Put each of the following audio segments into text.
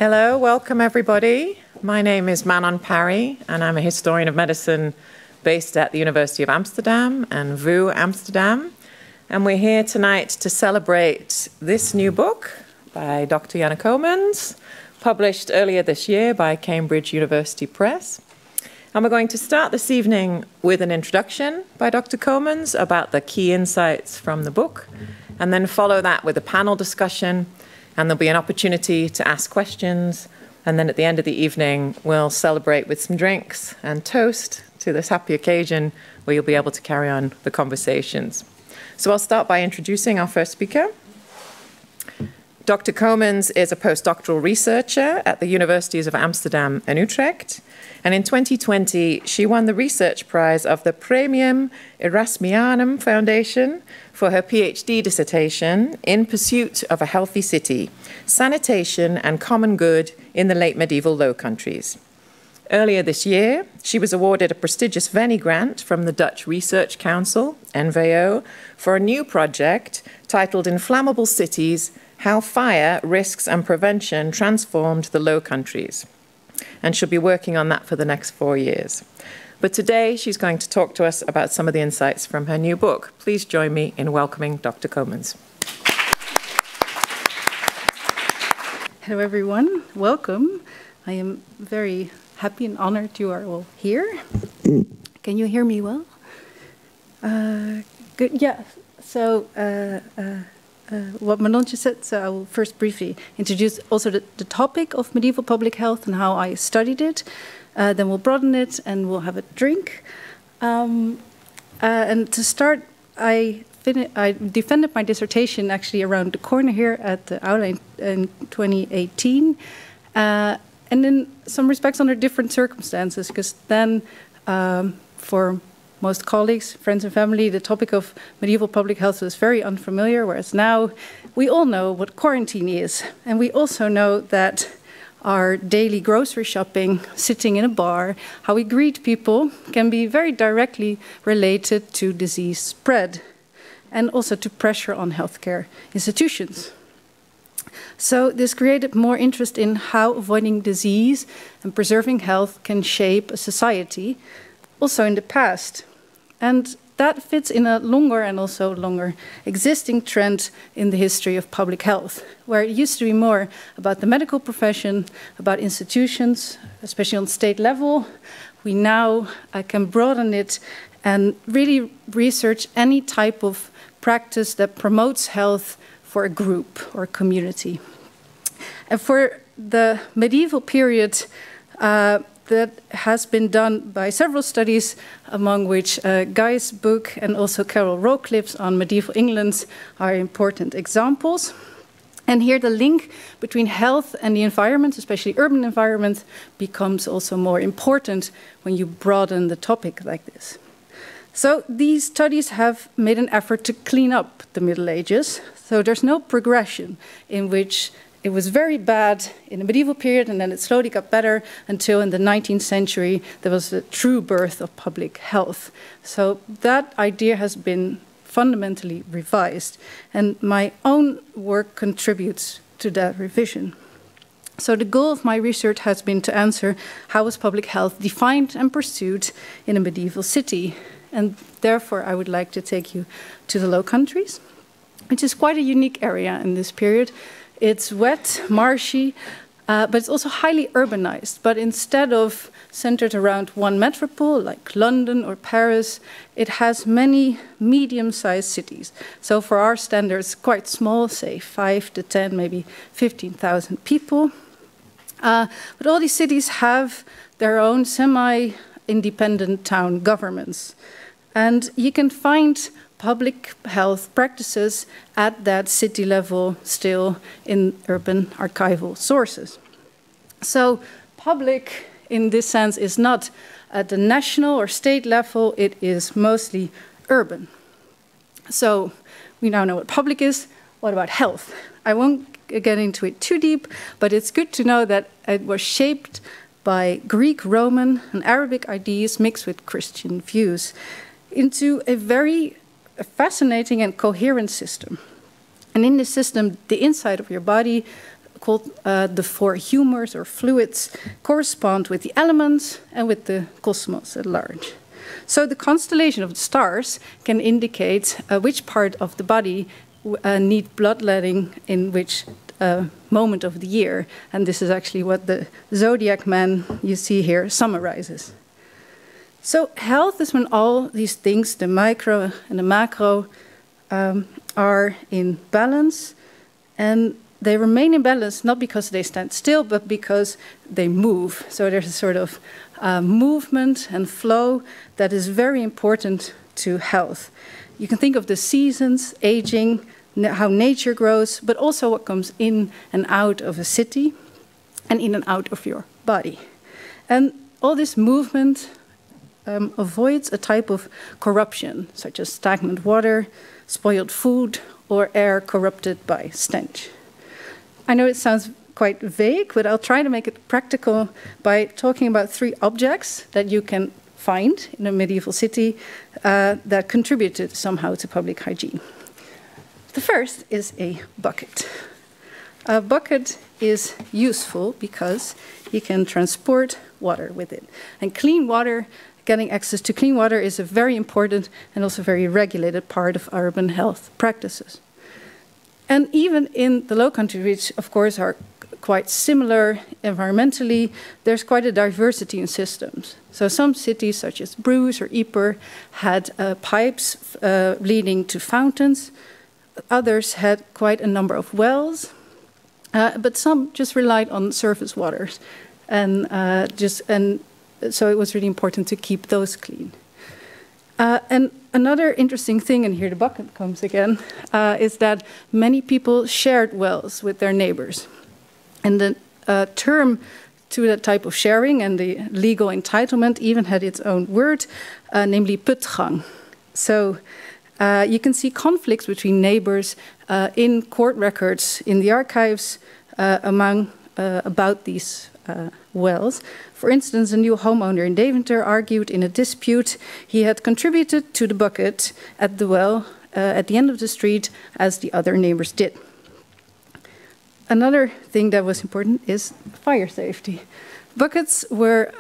Hello, welcome everybody. My name is Manon Parry, and I'm a historian of medicine based at the University of Amsterdam and VU Amsterdam. And we're here tonight to celebrate this new book by Dr. Janna Coomans, published earlier this year by Cambridge University Press. And we're going to start this evening with an introduction by Dr. Coomans about the key insights from the book, and then follow that with a panel discussion. And there'll be an opportunity to ask questions. And then at the end of the evening, we'll celebrate with some drinks and toast to this happy occasion where you'll be able to carry on the conversations. So I'll start by introducing our first speaker. Dr. Coomans is a postdoctoral researcher at the Universities of Amsterdam and Utrecht. And in 2020, she won the research prize of the Premium Erasmianum Foundation for her PhD dissertation, In Pursuit of a Healthy City, Sanitation and Common Good in the Late Medieval Low Countries. Earlier this year, she was awarded a prestigious Venny grant from the Dutch Research Council, NVO, for a new project titled Inflammable Cities, How Fire, Risks and Prevention Transformed the Low Countries. And she'll be working on that for the next 4 years. But today, she's going to talk to us about some of the insights from her new book. Please join me in welcoming Dr. Coomans. Hello, everyone. Welcome. I am very happy and honored you are all here. Can you hear me well? Good. Yeah. So, what Manon just said, so I will first briefly introduce also the topic of medieval public health and how I studied it. Then we'll broaden it and we'll have a drink. And to start, I defended my dissertation actually around the corner here at the Aula in 2018. And in some respects under different circumstances, because then for most colleagues, friends and family, the topic of medieval public health was very unfamiliar, whereas now we all know what quarantine is. And we also know that our daily grocery shopping, sitting in a bar, how we greet people can be very directly related to disease spread and also to pressure on healthcare institutions. So this created more interest in how avoiding disease and preserving health can shape a society, also in the past. And that fits in a longer and also longer existing trend in the history of public health, where it used to be more about the medical profession, about institutions, especially on state level. We now can broaden it and really research any type of practice that promotes health for a group or a community. And for the medieval period, that has been done by several studies, among which Guy's book and also Carol Rowcliffe's on medieval England are important examples. And here the link between health and the environment, especially urban environment, becomes also more important when you broaden the topic like this. So these studies have made an effort to clean up the Middle Ages. So there's no progression in which it was very bad in the medieval period, and then it slowly got better until in the 19th century, there was a true birth of public health. So that idea has been fundamentally revised, and my own work contributes to that revision. So the goal of my research has been to answer how was public health defined and pursued in a medieval city. And therefore, I would like to take you to the Low Countries, which is quite a unique area in this period. It's wet, marshy, but it's also highly urbanized. But instead of centered around one metropole, like London or Paris, it has many medium-sized cities. So for our standards, quite small, say 5 to 10, maybe 15,000 people. But all these cities have their own semi-independent town governments. And you can find public health practices at that city level still in urban archival sources. So public in this sense is not at the national or state level, it is mostly urban. So we now know what public is. What about health? I won't get into it too deep, but it's good to know that it was shaped by Greek, Roman, and Arabic ideas mixed with Christian views into a very fascinating and coherent system. And in this system, the inside of your body called the four humors or fluids, correspond with the elements and with the cosmos at large. So the constellation of the stars can indicate which part of the body need bloodletting in which moment of the year. And this is actually what the zodiac man you see here summarizes. So health is when all these things, the micro and the macro, are in balance, and they remain in balance not because they stand still, but because they move. So there's a sort of movement and flow that is very important to health. You can think of the seasons, aging, how nature grows, but also what comes in and out of a city and in and out of your body. And all this movement avoids a type of corruption, such as stagnant water, spoiled food, or air corrupted by stench. I know it sounds quite vague, but I'll try to make it practical by talking about 3 objects that you can find in a medieval city that contributed somehow to public hygiene. The first is a bucket. A bucket is useful because you can transport water with it. And clean water, getting access to clean water is a very important and also very regulated part of urban health practices. And even in the Low Countries, which of course are quite similar environmentally, there's quite a diversity in systems. So some cities, such as Bruges or Ypres, had pipes leading to fountains. Others had quite a number of wells, but some just relied on surface waters. And so it was really important to keep those clean. And another interesting thing, and here the bucket comes again, is that many people shared wells with their neighbors. And the term to that type of sharing and the legal entitlement even had its own word, namely putgang. So you can see conflicts between neighbors in court records, in the archives, about these wells. For instance, a new homeowner in Deventer argued in a dispute he had contributed to the bucket at the well at the end of the street as the other neighbors did. Another thing that was important is fire safety. Buckets were,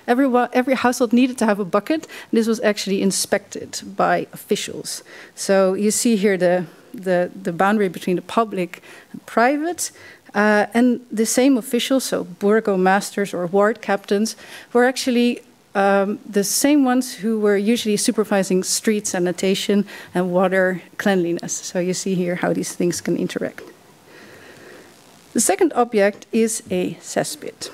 every household needed to have a bucket. This was actually inspected by officials. So you see here the boundary between the public and private. And the same officials, so burgomasters or ward captains, were actually the same ones who were usually supervising street sanitation and water cleanliness. So you see here how these things can interact. The second object is a cespit.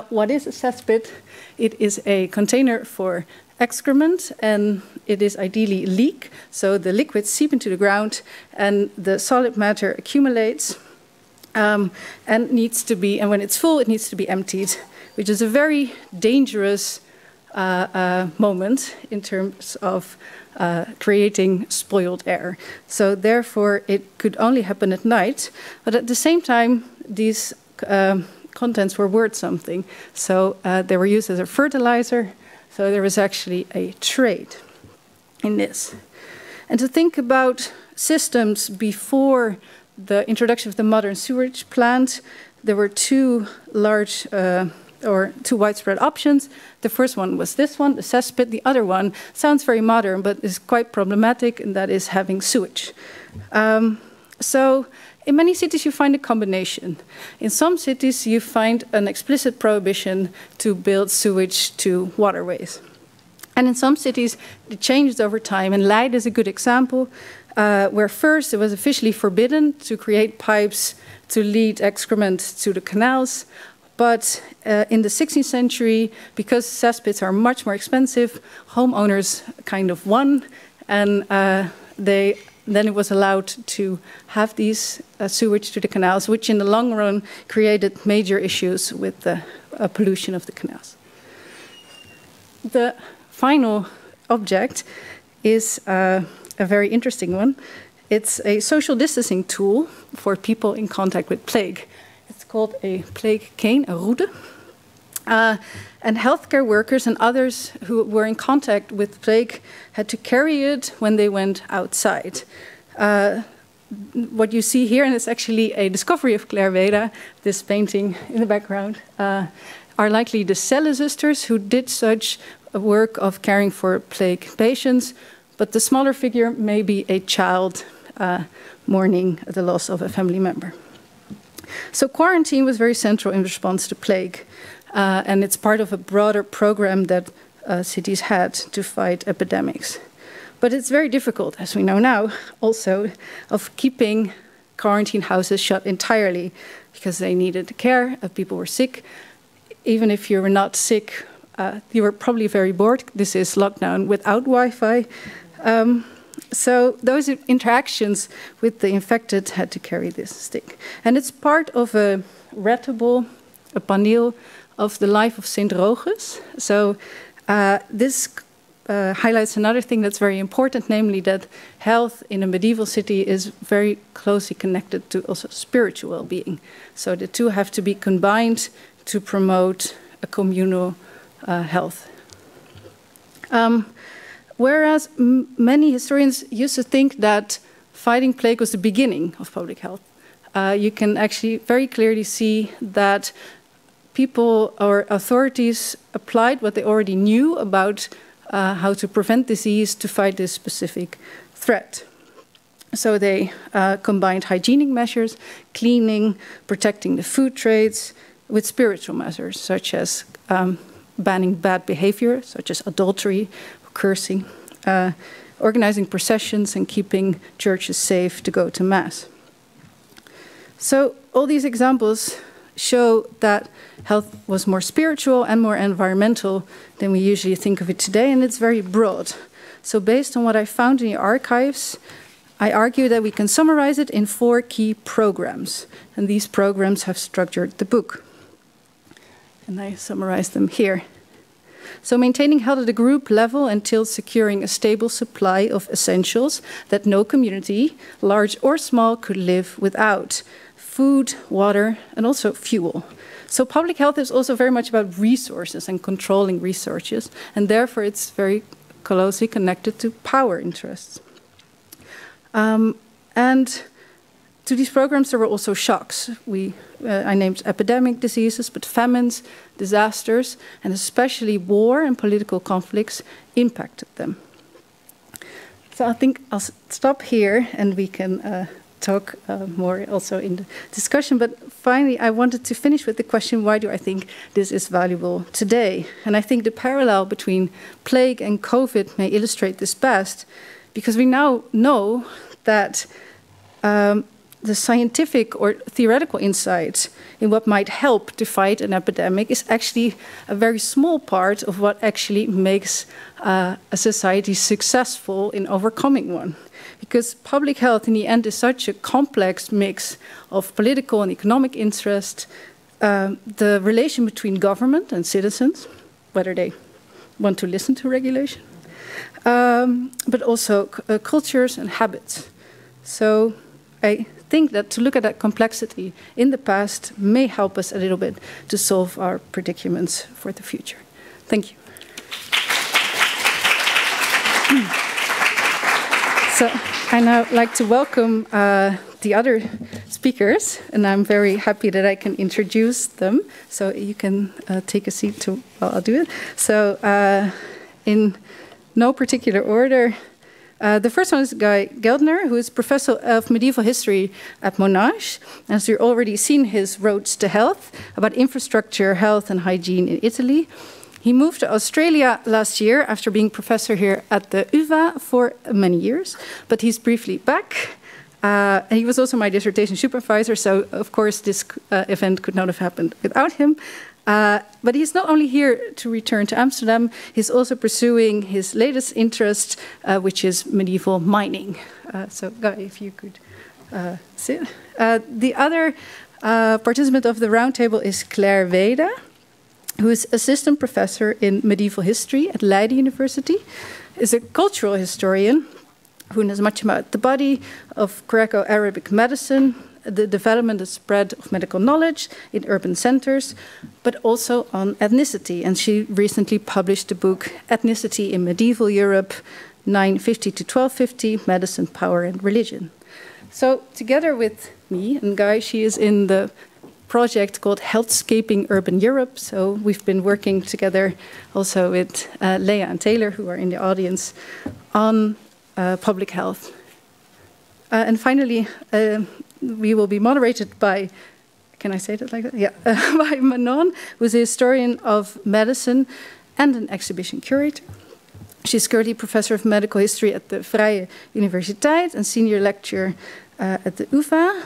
What is a cespit? It is a container for excrement, and it is ideally leak. So the liquids seep into the ground, and the solid matter accumulates. And needs to be, and when it's full, it needs to be emptied, which is a very dangerous moment in terms of creating spoiled air. So therefore, it could only happen at night. But at the same time, these contents were worth something. So they were used as a fertilizer. So there was actually a trade in this. And to think about systems before the introduction of the modern sewage plant, there were 2 large or 2 widespread options. The first one was this one, the cesspit. The other one sounds very modern, but is quite problematic, and that is having sewage. So in many cities, you find a combination. In some cities, you find an explicit prohibition to build sewage to waterways. And in some cities, it changes over time, and Leiden is a good example, where first it was officially forbidden to create pipes to lead excrement to the canals. But in the 16th century, because cesspits are much more expensive, homeowners kind of won, and then it was allowed to have these sewage to the canals, which in the long run created major issues with the pollution of the canals. The final object is a very interesting one. It's a social distancing tool for people in contact with plague. It's called a plague cane, a roede. And healthcare workers and others who were in contact with plague had to carry it when they went outside. what you see here, and it's actually a discovery of Claire Veda, this painting in the background, are likely the Celle sisters who did such a work of caring for plague patients, but the smaller figure may be a child mourning the loss of a family member. So quarantine was very central in response to plague, and it's part of a broader program that cities had to fight epidemics. But it's very difficult, as we know now, also, of keeping quarantine houses shut entirely because they needed care, people were sick. Even if you were not sick, you were probably very bored. This is lockdown without Wi-Fi. So those interactions with the infected had to carry this stick. And it's part of a readable, a paneel of the life of St. Rogus. So this highlights another thing that's very important, namely that health in a medieval city is very closely connected to also spiritual well-being. So the two have to be combined to promote a communal health. Whereas many historians used to think that fighting plague was the beginning of public health, you can actually very clearly see that people or authorities applied what they already knew about how to prevent disease to fight this specific threat. So they combined hygienic measures, cleaning, protecting the food trades, with spiritual measures, such as banning bad behavior, such as adultery, cursing, organizing processions, and keeping churches safe to go to Mass. So all these examples show that health was more spiritual and more environmental than we usually think of it today, and it's very broad. So based on what I found in the archives, I argue that we can summarize it in 4 key programs, and these programs have structured the book. And I summarize them here. So maintaining health at a group level entails securing a stable supply of essentials that no community, large or small, could live without: food, water, and also fuel. So public health is also very much about resources and controlling resources, and therefore it's very closely connected to power interests. And to these programs, there were also shocks. I named epidemic diseases, but famines, disasters, and especially war and political conflicts impacted them. So I think I'll stop here, and we can talk more also in the discussion. But finally, I wanted to finish with the question, why do I think this is valuable today? And I think the parallel between plague and COVID may illustrate this best, because we now know that the scientific or theoretical insight in what might help to fight an epidemic is actually a very small part of what actually makes a society successful in overcoming one. Because public health in the end is such a complex mix of political and economic interest, the relation between government and citizens, whether they want to listen to regulation, but also cultures and habits. So I think that to look at that complexity in the past may help us a little bit to solve our predicaments for the future. Thank you. So I now like to welcome the other speakers, and I'm very happy that I can introduce them. So you can take a seat while I'll do it. So in no particular order, the first one is Guy Geldner, who is Professor of Medieval History at Monash. As you've already seen his Roads to Health, about infrastructure, health and hygiene in Italy. He moved to Australia last year after being professor here at the UvA for many years, but he's briefly back. And he was also my dissertation supervisor, so of course this event could not have happened without him. But he's not only here to return to Amsterdam, he's also pursuing his latest interest, which is medieval mining. So Guy, if you could sit. The other participant of the roundtable is Claire Veda, who is assistant professor in medieval history at Leiden University, is a cultural historian who knows much about the body of Greco-Arabic medicine, the development and spread of medical knowledge in urban centers, but also on ethnicity. And she recently published the book Ethnicity in Medieval Europe, 950 to 1250, Medicine, Power and Religion. So together with me and Guy, she is in the project called Healthscaping Urban Europe. So we've been working together also with Leah and Taylor, who are in the audience, on public health. And finally, we will be moderated by, can I say that like that? Yeah, by Manon, who's a historian of medicine and an exhibition curator. She's currently professor of medical history at the Vrije Universiteit and senior lecturer at the UvA.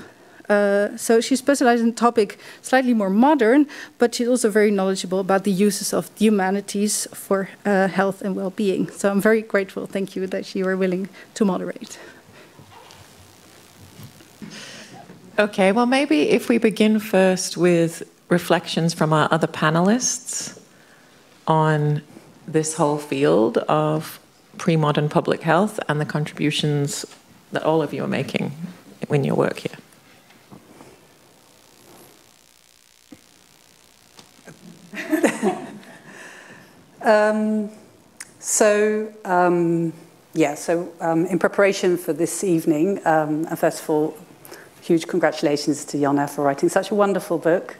So she specializes in a topic slightly more modern, but she's also very knowledgeable about the uses of the humanities for health and well-being. So I'm very grateful, thank you, that you were willing to moderate. Okay, well, maybe if we begin first with reflections from our other panelists on this whole field of pre-modern public health and the contributions that all of you are making in your work here. In preparation for this evening, and first of all, huge congratulations to Janna for writing such a wonderful book,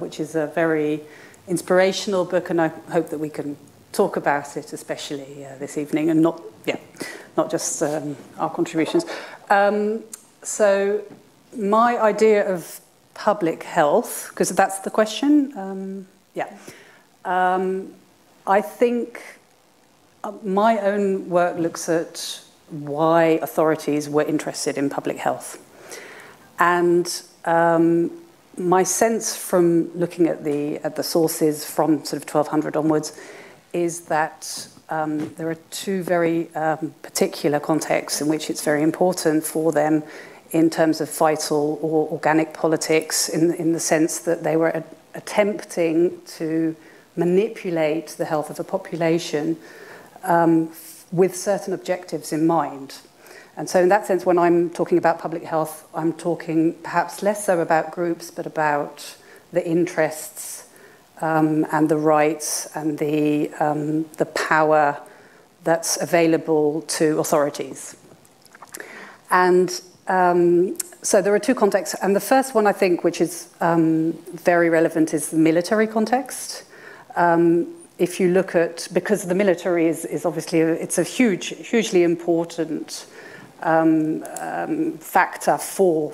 which is a very inspirational book, and I hope that we can talk about it, especially this evening, and not just our contributions. So my idea of public health, because that's the question, I think my own work looks at why authorities were interested in public health. And my sense from looking at the sources from sort of 1200 onwards is that there are two very particular contexts in which it's very important for them in terms of vital or organic politics, in the sense that they were attempting to manipulate the health of a population with certain objectives in mind. And so in that sense, when I'm talking about public health, I'm talking perhaps less so about groups, but about the interests and the rights and the power that's available to authorities. And so there are two contexts. And the first one, I think, which is very relevant, is the military context. If you look at, because the military is obviously, it's a hugely important factor for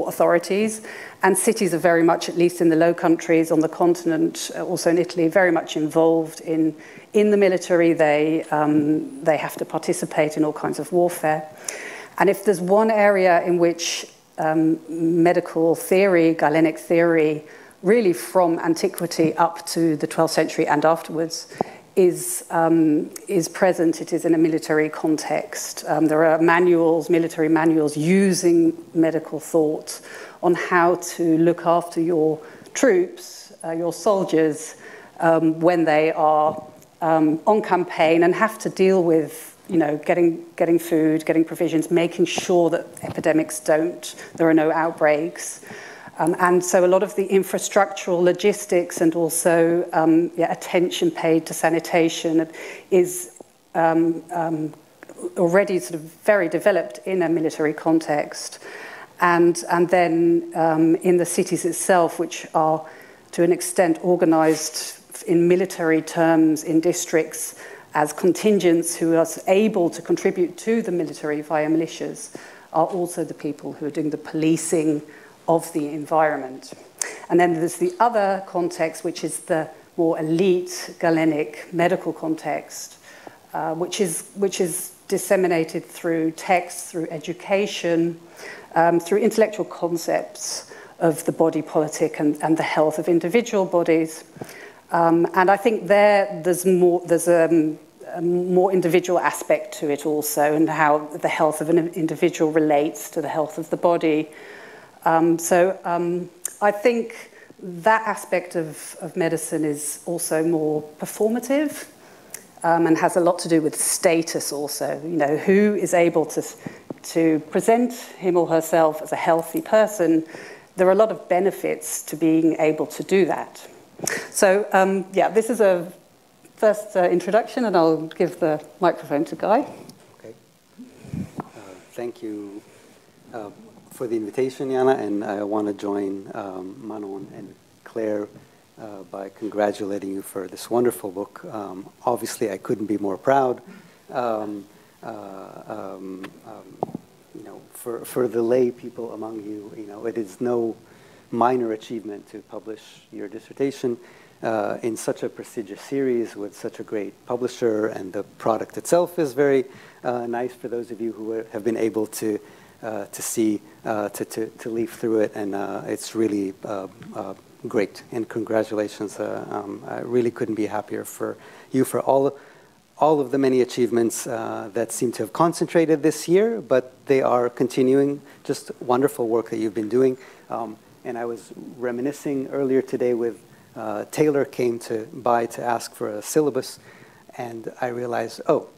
authorities, and cities are very much, at least in the Low Countries, on the continent, also in Italy, very much involved in the military. They have to participate in all kinds of warfare. And if there's one area in which medical theory, Galenic theory, really from antiquity up to the 12th century and afterwards, is present, it is in a military context. There are manuals, military manuals, using medical thought on how to look after your troops, your soldiers, when they are on campaign and have to deal with, getting food, getting provisions, making sure that epidemics there are no outbreaks. And so a lot of the infrastructural logistics and also attention paid to sanitation is already sort of very developed in a military context. And then in the cities itself, which are to an extent organized in military terms in districts as contingents who are able to contribute to the military via militias, are also the people who are doing the policing of the environment. And then there's the other context, which is the more elite Galenic medical context, which is disseminated through text, through education, through intellectual concepts of the body politic and the health of individual bodies. And I think there's a more individual aspect to it also, and how the health of an individual relates to the health of the body. I think that aspect of medicine is also more performative and has a lot to do with status also. Who is able to present him or herself as a healthy person. There are a lot of benefits to being able to do that. So, this is a first introduction, and I'll give the microphone to Guy. Okay. thank you for the invitation, Janna, and I want to join Manon and Claire by congratulating you for this wonderful book. Obviously, I couldn't be more proud. You know, for the lay people among you, you know, it is no minor achievement to publish your dissertation in such a prestigious series with such a great publisher, and the product itself is very nice for those of you who have been able to see, to leaf through it, and it's really great, and congratulations. I really couldn't be happier for you for all of the many achievements that seem to have concentrated this year, but they are continuing. Just wonderful work that you've been doing. And I was reminiscing earlier today with Taylor came by to ask for a syllabus, and I realized, oh,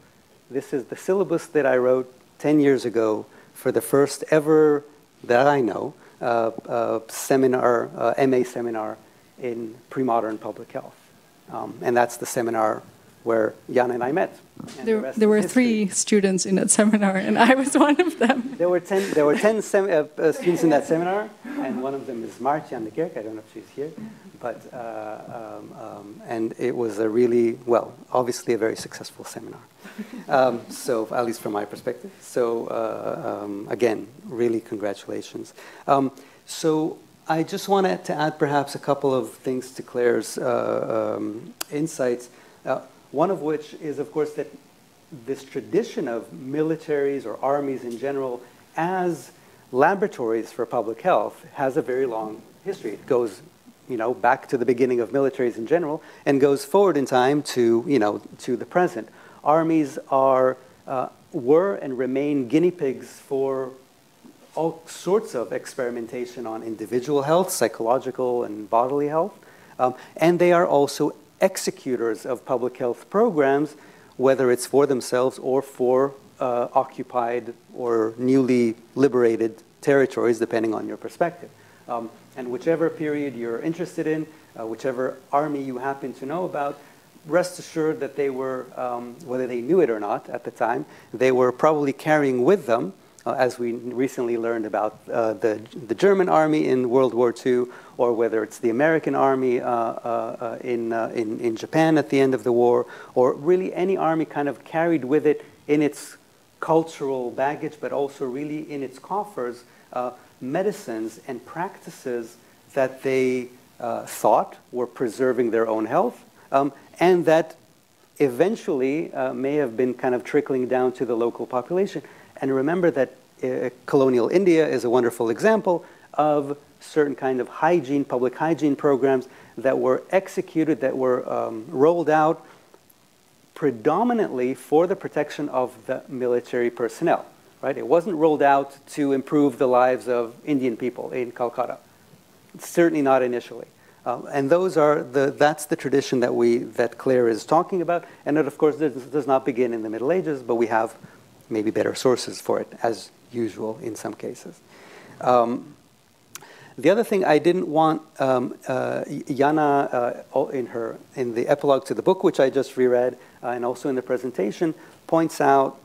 this is the syllabus that I wrote 10 years ago for the first ever, that I know, seminar, MA seminar in premodern public health. And that's the seminar where Janna and I met. There were 3 students in that seminar, and I was one of them. There were 10 students in that seminar, and one of them is Martjan de Kerk. I don't know if she's here, but and it was a really, well, obviously a very successful seminar. So at least from my perspective. So again, really congratulations. So I just wanted to add perhaps a couple of things to Claire's insights. One of which is, of course, that this tradition of militaries or armies in general as laboratories for public health has a very long history. It goes, you know, back to the beginning of militaries in general and goes forward in time to, you know, to the present. Armies were and remain guinea pigs for all sorts of experimentation on individual health, psychological and bodily health, and they are also executors of public health programs, whether it's for themselves or for occupied or newly liberated territories, depending on your perspective. And whichever period you're interested in, whichever army you happen to know about, rest assured that they were, whether they knew it or not at the time, they were probably carrying with them, as we recently learned about the German army in World War II, or whether it's the American army in Japan at the end of the war, or really any army kind of carried with it in its cultural baggage, but also really in its coffers, medicines and practices that they thought were preserving their own health, and that eventually may have been kind of trickling down to the local population. And remember that colonial India is a wonderful example of certain kind of hygiene, public hygiene programs that were executed, that were rolled out predominantly for the protection of the military personnel, right? It wasn't rolled out to improve the lives of Indian people in Calcutta. Certainly not initially. And that's the tradition that Claire is talking about. And it, of course, does not begin in the Middle Ages, but we have maybe better sources for it, as usual in some cases. The other thing I didn't want, Janna, in the epilogue to the book, which I just reread, and also in the presentation, points out,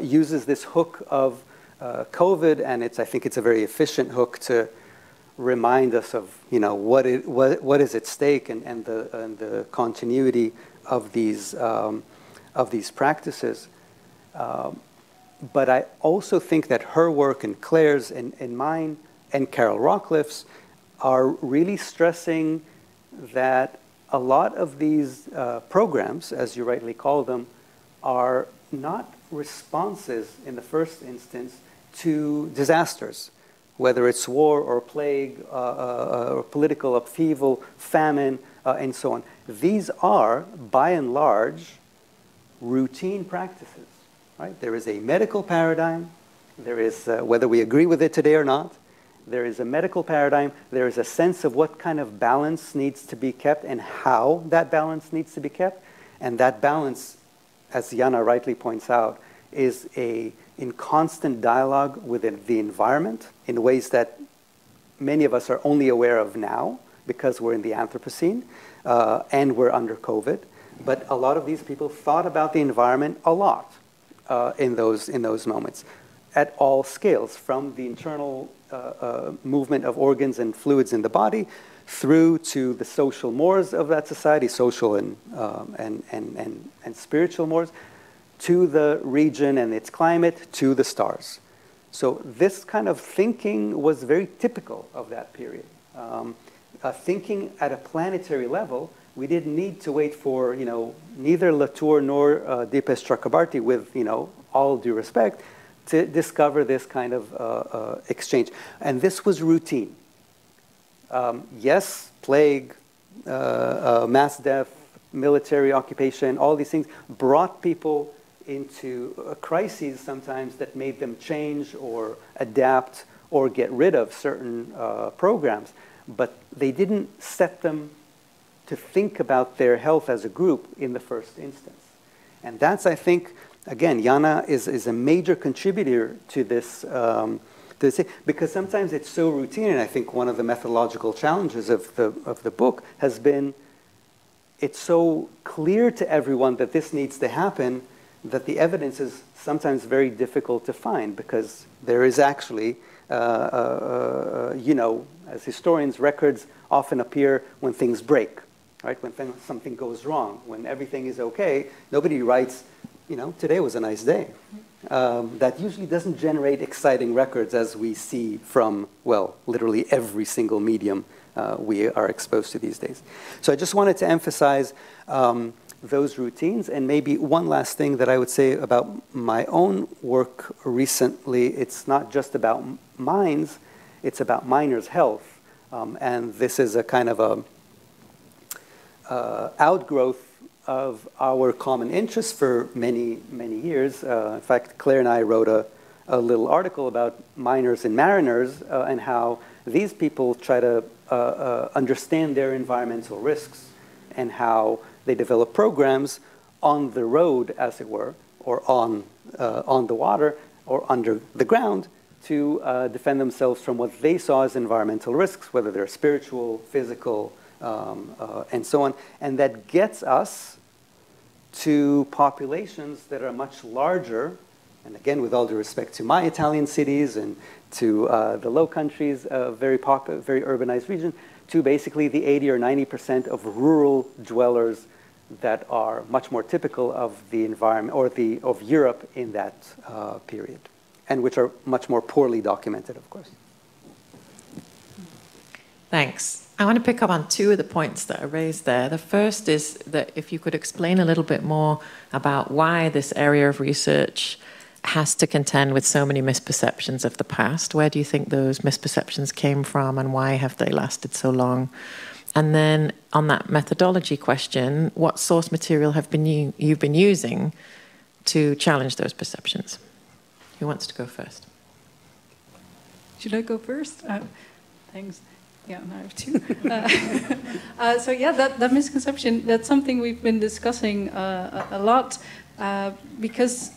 uses this hook of COVID, and I think it's a very efficient hook to remind us of, you know, what is at stake, and the continuity of these practices. But I also think that her work and Claire's and mine and Carol Rockcliffe's are really stressing that a lot of these programs, as you rightly call them, are not responses in the first instance to disasters, whether it's war or plague or political upheaval, famine, and so on. These are, by and large, routine practices. Right? There is a medical paradigm. There is, whether we agree with it today or not, there is a medical paradigm. There is a sense of what kind of balance needs to be kept and how that balance needs to be kept. And that balance, as Janna rightly points out, is in constant dialogue with the environment in ways that many of us are only aware of now because we're in the Anthropocene and we're under COVID. But a lot of these people thought about the environment a lot in those moments, at all scales, from the internal movement of organs and fluids in the body, through to the social mores of that society, social and spiritual mores, to the region and its climate, to the stars. So this kind of thinking was very typical of that period. Thinking at a planetary level, we didn't need to wait for, neither Latour nor Dipesh Chakrabarty, with, all due respect, to discover this kind of exchange. And this was routine. Yes, plague, mass death, military occupation, all these things brought people into crises sometimes that made them change or adapt or get rid of certain programs. But they didn't set them to think about their health as a group in the first instance. And that's, I think, again, Janna is a major contributor to this, because sometimes it's so routine, and I think one of the methodological challenges of the book has been, it's so clear to everyone that this needs to happen that the evidence is sometimes very difficult to find, because there is actually, as historians, records often appear when things break, right? When something goes wrong, when everything is okay, nobody writes, today was a nice day. That usually doesn't generate exciting records, as we see from, well, literally every single medium we are exposed to these days. So I just wanted to emphasize those routines. And maybe one last thing that I would say about my own work recently, it's not just about minds, it's about miners' health. And this is a kind of a outgrowth of our common interests for many, many years. In fact, Claire and I wrote a little article about miners and mariners and how these people try to understand their environmental risks and how they develop programs on the road, as it were, or on the water or under the ground to defend themselves from what they saw as environmental risks, whether they're spiritual, physical, and so on. And that gets us to populations that are much larger, and again, with all due respect to my Italian cities and to the Low Countries, very urbanized region, to basically the 80 or 90% of rural dwellers that are much more typical of the environment, or of Europe in that period, and which are much more poorly documented, of course. Thanks. I want to pick up on two of the points that are raised there. The first is that if you could explain a little bit more about why this area of research has to contend with so many misperceptions of the past. Where do you think those misperceptions came from, and why have they lasted so long? And then on that methodology question, what source material have you've been using to challenge those perceptions? Who wants to go first? Should I go first? Thanks. Yeah, I have two. So yeah, that misconception, that's something we've been discussing a lot because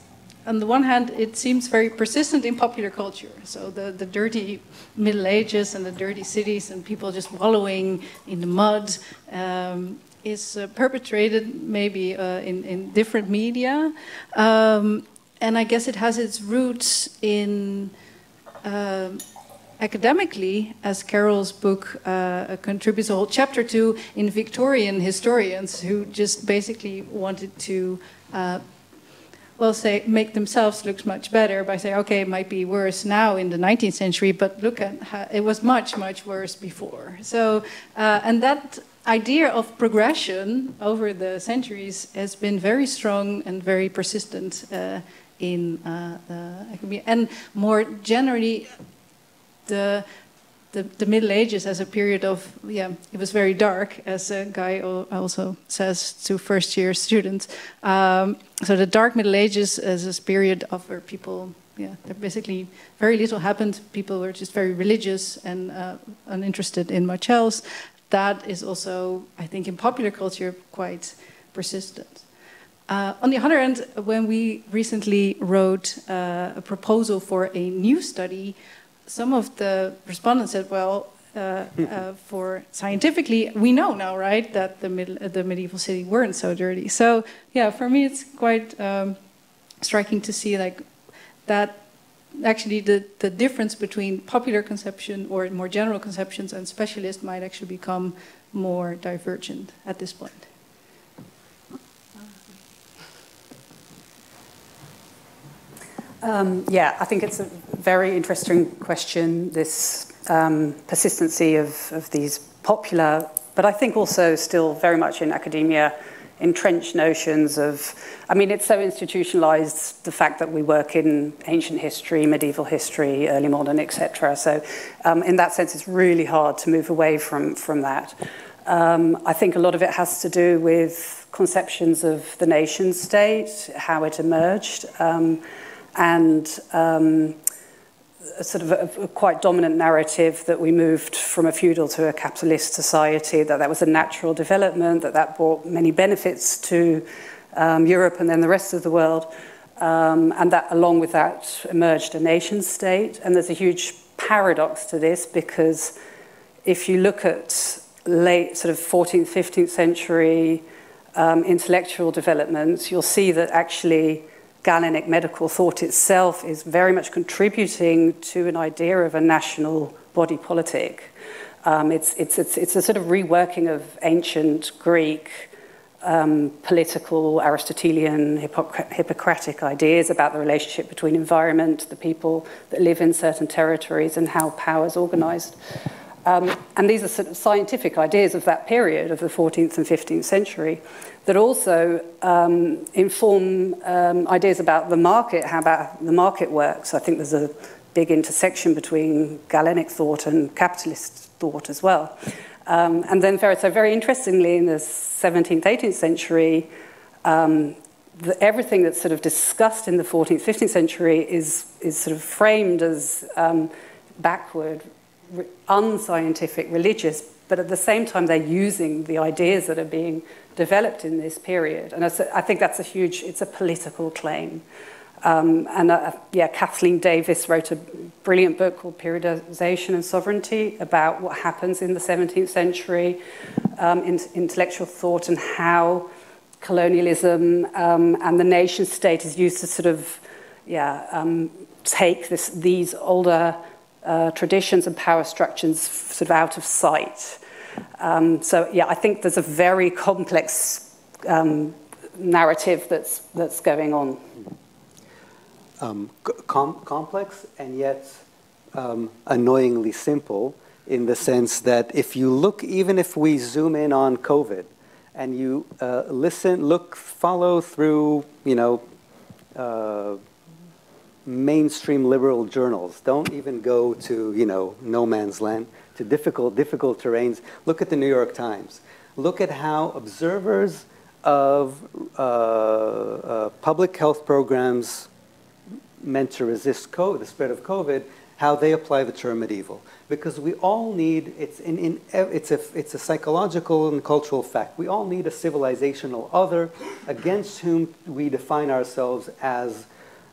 on the one hand, it seems very persistent in popular culture. So the dirty Middle Ages and the dirty cities and people just wallowing in the mud is perpetrated maybe in different media. And I guess it has its roots in academically, as Carol's book contributes a whole chapter to, in Victorian historians who just basically wanted to make themselves look much better by saying, okay, it might be worse now in the 19th century, but look at how it was much, much worse before. So, and that idea of progression over the centuries has been very strong and very persistent in academia. And more generally, the Middle Ages as a period of, it was very dark, as Guy also says to first-year students. So the dark Middle Ages as a period of where people, there basically very little happened. People were just very religious and uninterested in much else. That is also, I think, in popular culture, quite persistent. On the other hand, when we recently wrote a proposal for a new study, some of the respondents said, well, for scientifically, we know now, right, that the medieval city weren't so dirty. So, yeah, for me, it's quite striking to see like that actually the difference between popular conception or more general conceptions and specialist might actually become more divergent at this point. Yeah, I think it's a very interesting question, this persistency of these popular, but I think also still very much in academia, entrenched notions of, I mean, it's so institutionalized, the fact that we work in ancient history, medieval history, early modern, etc. So in that sense, it's really hard to move away from that. I think a lot of it has to do with conceptions of the nation state, how it emerged, and a sort of a quite dominant narrative that we moved from a feudal to a capitalist society, that was a natural development, that brought many benefits to Europe and then the rest of the world, and that along with that emerged a nation state. And there's a huge paradox to this, because if you look at late sort of 14th, 15th century intellectual developments, you'll see that actually Galenic medical thought itself is very much contributing to an idea of a national body politic. It's a sort of reworking of ancient Greek political, Aristotelian, Hippocratic ideas about the relationship between environment, the people that live in certain territories, and how power is organized. And these are sort of scientific ideas of that period, of the 14th and 15th century, that also inform ideas about the market, how about the market works. I think there's a big intersection between Galenic thought and capitalist thought as well. And then very interestingly, in the 17th, 18th century, everything that's sort of discussed in the 14th, 15th century is sort of framed as backward, unscientific, religious, but at the same time they're using the ideas that are being developed in this period. And I think that's it's a political claim. Kathleen Davis wrote a brilliant book called Periodization and Sovereignty about what happens in the 17th century intellectual thought, and how colonialism and the nation state is used to sort of take these older traditions and power structures sort of out of sight. I think there's a very complex narrative that's going on. Complex and yet annoyingly simple, in the sense that if you look, even if we zoom in on COVID, and you follow through, mainstream liberal journals. Don't even go to, no man's land, to difficult terrains. Look at the New York Times. Look at how observers of public health programs meant to resist the spread of COVID, how they apply the term medieval. Because we all need, it's a psychological and cultural fact, we all need a civilizational other against whom we define ourselves as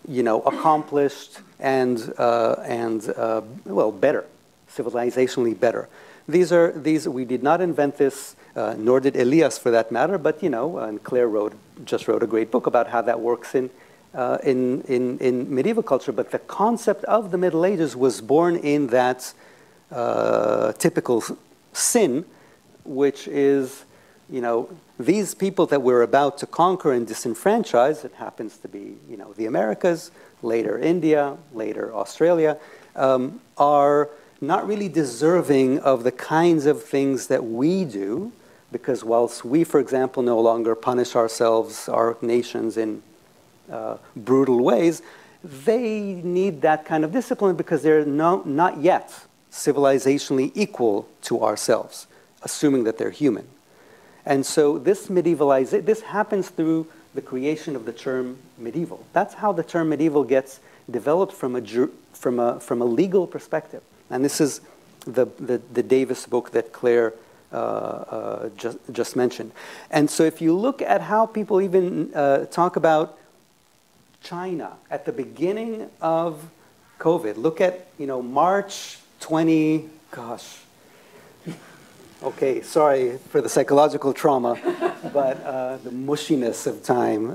accomplished and better, civilizationally better. These we did not invent this, nor did Elias for that matter. But and Claire just wrote a great book about how that works in medieval culture. But the concept of the Middle Ages was born in that typical sin, which is these people that we're about to conquer and disenfranchise, it happens to be, the Americas, later India, later Australia, are not really deserving of the kinds of things that we do, because whilst we, for example, no longer punish ourselves, our nations, in brutal ways, they need that kind of discipline because they're not yet civilizationally equal to ourselves, assuming that they're human. And so this happens through the creation of the term medieval. That's how the term medieval gets developed from a legal perspective. And this is the Davis book that Claire just mentioned. And so if you look at how people even talk about China at the beginning of COVID, look at March 20, gosh. Okay, sorry for the psychological trauma, but the mushiness of time.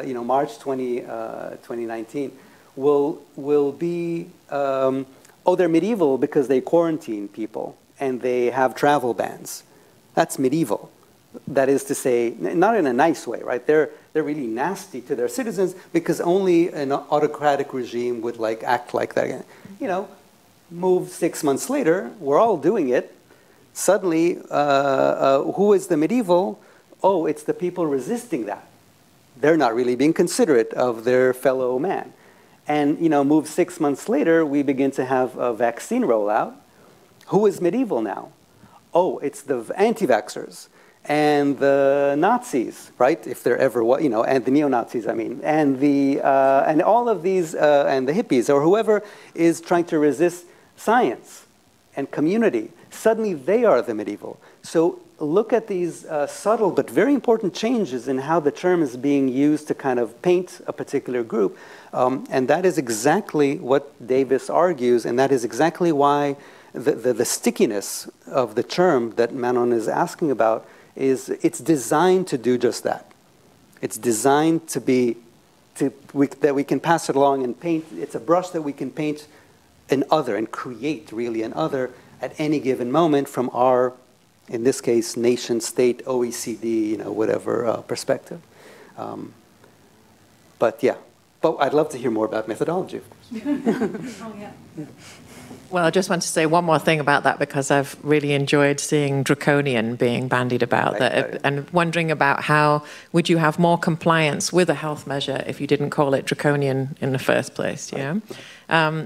You know, March 2019 will be, they're medieval because they quarantine people and they have travel bans. That's medieval. That is to say, not in a nice way, right? They're really nasty to their citizens because only an autocratic regime would like act like that. You know, move 6 months later, we're all doing it. Suddenly, who is the medieval? Oh, it's the people resisting that. They're not really being considerate of their fellow man. And, you know, move 6 months later, we begin to have a vaccine rollout. Who is medieval now? Oh, it's the anti-vaxxers and the Nazis, right? If there ever was, you know, and the neo-Nazis, I mean, and and all of these, and the hippies or whoever is trying to resist science and community. Suddenly, they are the medieval. So look at these subtle but very important changes in how the term is being used to kind of paint a particular group. And that is exactly what Davis argues, and that is exactly why the stickiness of the term that Manon is asking about is it's designed to do just that. It's designed to be, that we can pass it along and paint. It's a brush that we can paint an other and create really an other at any given moment from our, in this case, nation, state, OECD, you know, whatever perspective. But yeah, but I'd love to hear more about methodology, of course. Oh, yeah. Well, I just want to say one more thing about that because I've really enjoyed seeing draconian being bandied about that, and wondering about how would you have more compliance with a health measure if you didn't call it draconian in the first place, you know?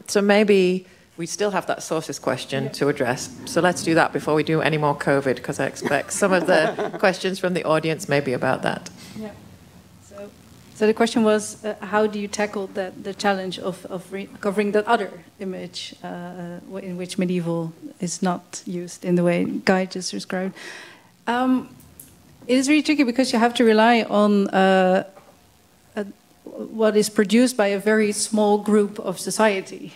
So maybe we still have that sources question to address. So let's do that before we do any more COVID, because I expect some of the questions from the audience may be about that. Yeah. So the question was, how do you tackle the challenge of recovering that other image in which medieval is not used in the way Guy just described? It is really tricky because you have to rely on what is produced by a very small group of society,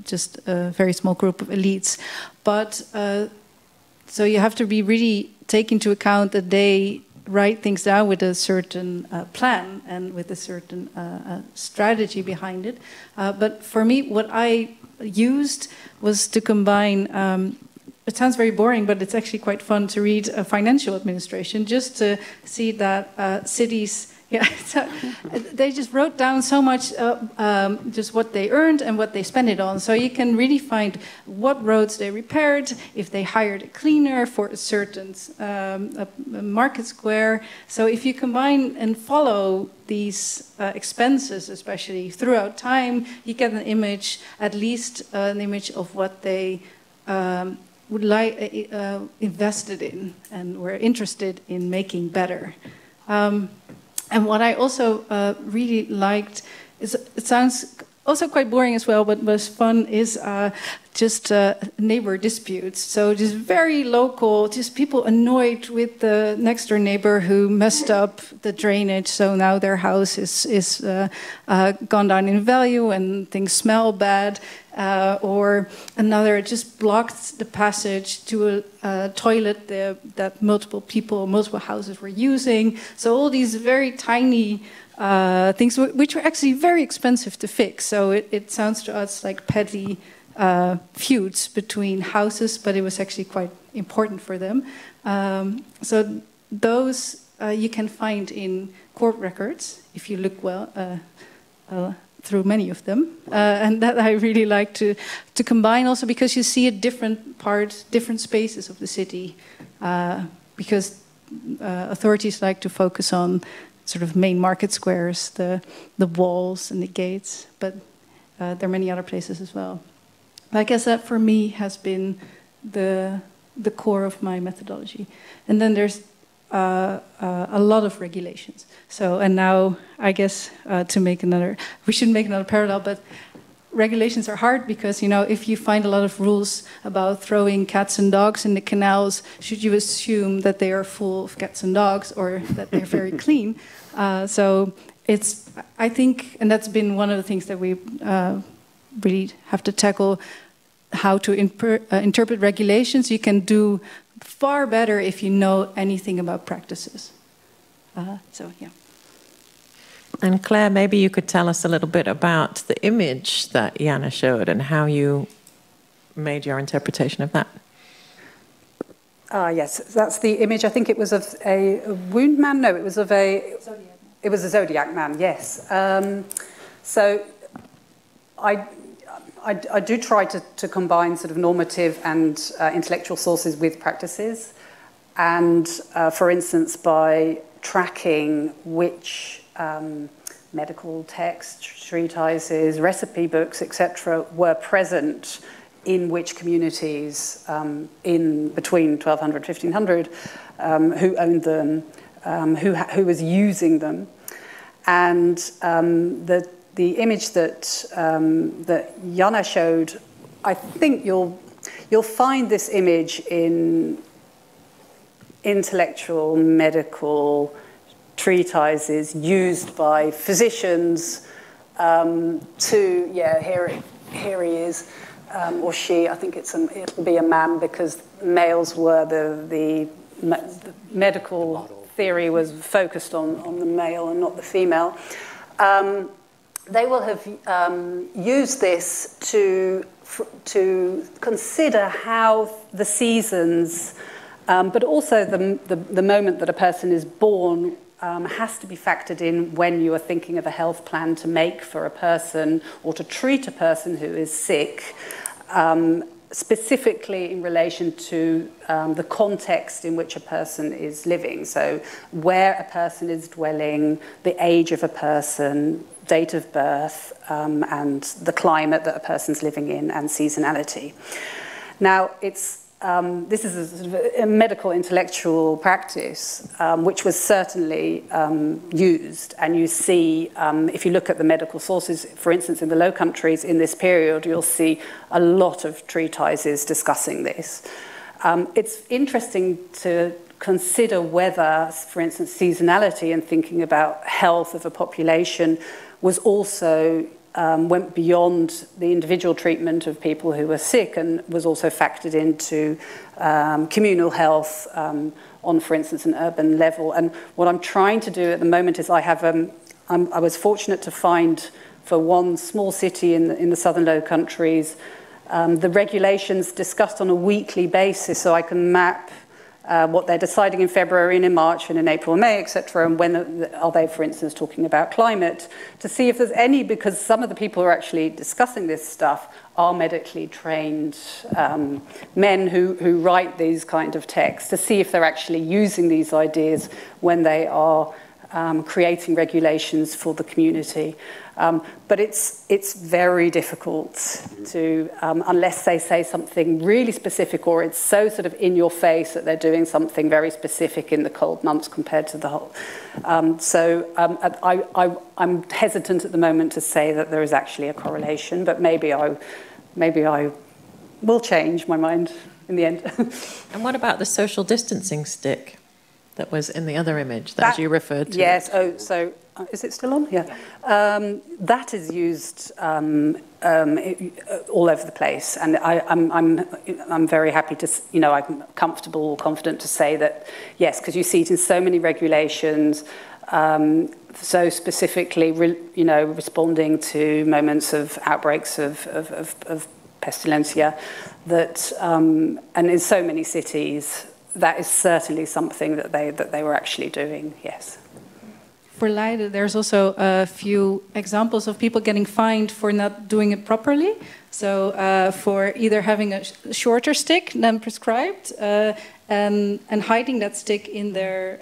just a very small group of elites. But so you have to be really take into account that they write things down with a certain plan and with a certain strategy behind it. But for me, what I used was to combine, it sounds very boring, but it's actually quite fun to read financial administration, just to see that cities, yeah, so they just wrote down so much, just what they earned and what they spent it on. So you can really find what roads they repaired, if they hired a cleaner for a certain a market square. So if you combine and follow these expenses, especially throughout time, you get an image, at least an image of what they would like invested in and were interested in making better. And what I also really liked is, it sounds also quite boring as well, but was fun, is just neighbor disputes. So just very local, just people annoyed with the next door neighbor who messed up the drainage. So now their house is gone down in value and things smell bad. Or another just blocked the passage to a toilet that multiple houses were using. So all these very tiny things, which were actually very expensive to fix. So it sounds to us like petty feuds between houses, but it was actually quite important for them. So those you can find in court records if you look well. Through many of them, and that I really like to combine also because you see a different parts, different spaces of the city, because authorities like to focus on sort of main market squares, the walls and the gates, but there are many other places as well. But I guess that for me has been the core of my methodology, and then there's a lot of regulations. So, and now I guess we should make another parallel, but regulations are hard because, you know, if you find a lot of rules about throwing cats and dogs in the canals, should you assume that they are full of cats and dogs or that they're very clean? So it's, I think, and that's been one of the things that we really have to tackle, how to interpret regulations, you can do far better if you know anything about practices. So, yeah. And Claire, maybe you could tell us a little bit about the image that Janna showed and how you made your interpretation of that. Yes, that's the image. I think it was of a wound man. No, it was of a... Zodiac man. It was a zodiac man, yes. So I do try to combine sort of normative and intellectual sources with practices. And, for instance, by tracking which medical texts, treatises, recipe books, etc., were present in which communities in between 1200 1500, who owned them, who was using them, and the image that that Janna showed, I think you'll find this image in intellectual medical treatises used by physicians to, here he is, or she. I think it'll be a man, because males were the medical theory was focused on the male and not the female. They will have used this to consider how the seasons, but also the moment that a person is born, has to be factored in when you are thinking of a health plan to make for a person or to treat a person who is sick, specifically in relation to the context in which a person is living. So where a person is dwelling, the age of a person, date of birth, and the climate that a person's living in, and seasonality. Now, this is a sort of a medical intellectual practice, which was certainly used. And you see, if you look at the medical sources, for instance, in the Low Countries in this period, you'll see a lot of treatises discussing this. It's interesting to consider whether, for instance, seasonality and thinking about health of a population was also went beyond the individual treatment of people who were sick and was also factored into communal health on, for instance, an urban level. And what I'm trying to do at the moment is I was fortunate to find, for one small city in the southern Low Countries, the regulations discussed on a weekly basis, so I can map what they're deciding in February and in March and in April and May, etc., and when are they, for instance, talking about climate, to see if there's any, because some of the people who are actually discussing this stuff are medically trained men who write these kind of texts, to see if they're actually using these ideas when they are creating regulations for the community. But it's very difficult to, unless they say something really specific, or it's so sort of in your face that they're doing something very specific in the cold months compared to the whole. I'm hesitant at the moment to say that there is actually a correlation, but maybe I will change my mind in the end. And what about the social distancing stick that was in the other image that you referred to? Yes. Oh, so is it still on? Yeah. That is used all over the place, and I'm very happy to, I'm comfortable or confident to say that yes, because you see it in so many regulations. So specifically, responding to moments of outbreaks of pestilencia, that and in so many cities. That is certainly something that they were actually doing, yes. For Leiden, there's also a few examples of people getting fined for not doing it properly. So for either having a shorter stick than prescribed and hiding that stick in their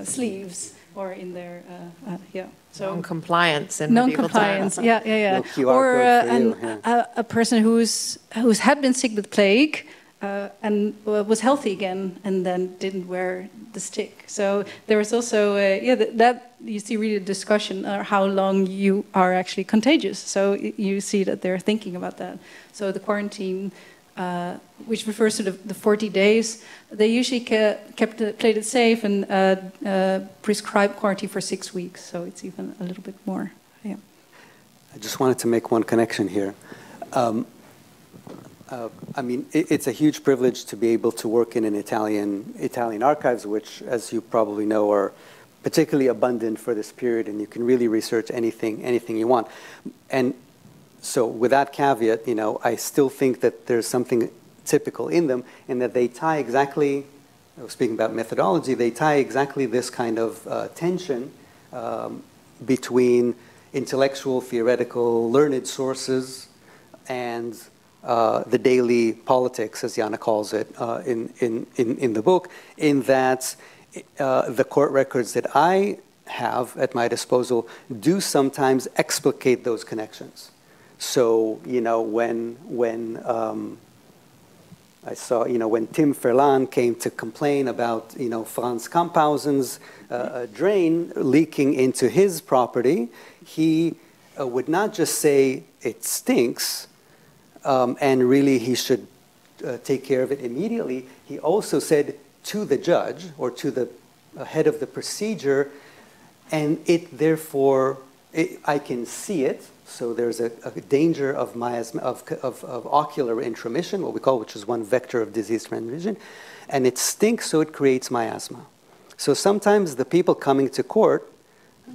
sleeves or in their So non-compliance in medieval times. Yeah. Or a person who's had been sick with plague. And was healthy again, and then didn't wear the stick. So there was also, that you see really a discussion how long you are actually contagious. So you see that they're thinking about that. So the quarantine, which refers to the 40 days, they usually played it safe and prescribed quarantine for 6 weeks. So it's even a little bit more. Yeah. I just wanted to make one connection here. I mean, it's a huge privilege to be able to work in an Italian archives, which, as you probably know, are particularly abundant for this period, and you can really research anything you want. And so, with that caveat, you know, I still think that there's something typical in them, and that they tie exactly. I was speaking about methodology. They tie exactly this kind of tension between intellectual, theoretical, learned sources and the daily politics, as Janna calls it in the book, in that the court records that I have at my disposal do sometimes explicate those connections. So, you know, when I saw, you know, when Tim Verlaan came to complain about, you know, Frans Kamphausen's drain leaking into his property, he would not just say it stinks, and really he should take care of it immediately. He also said to the judge or to the head of the procedure, and it therefore, I can see it, so there's a danger of miasma, of ocular intromission, what we call, which is one vector of disease transmission, and it stinks, so it creates miasma. So sometimes the people coming to court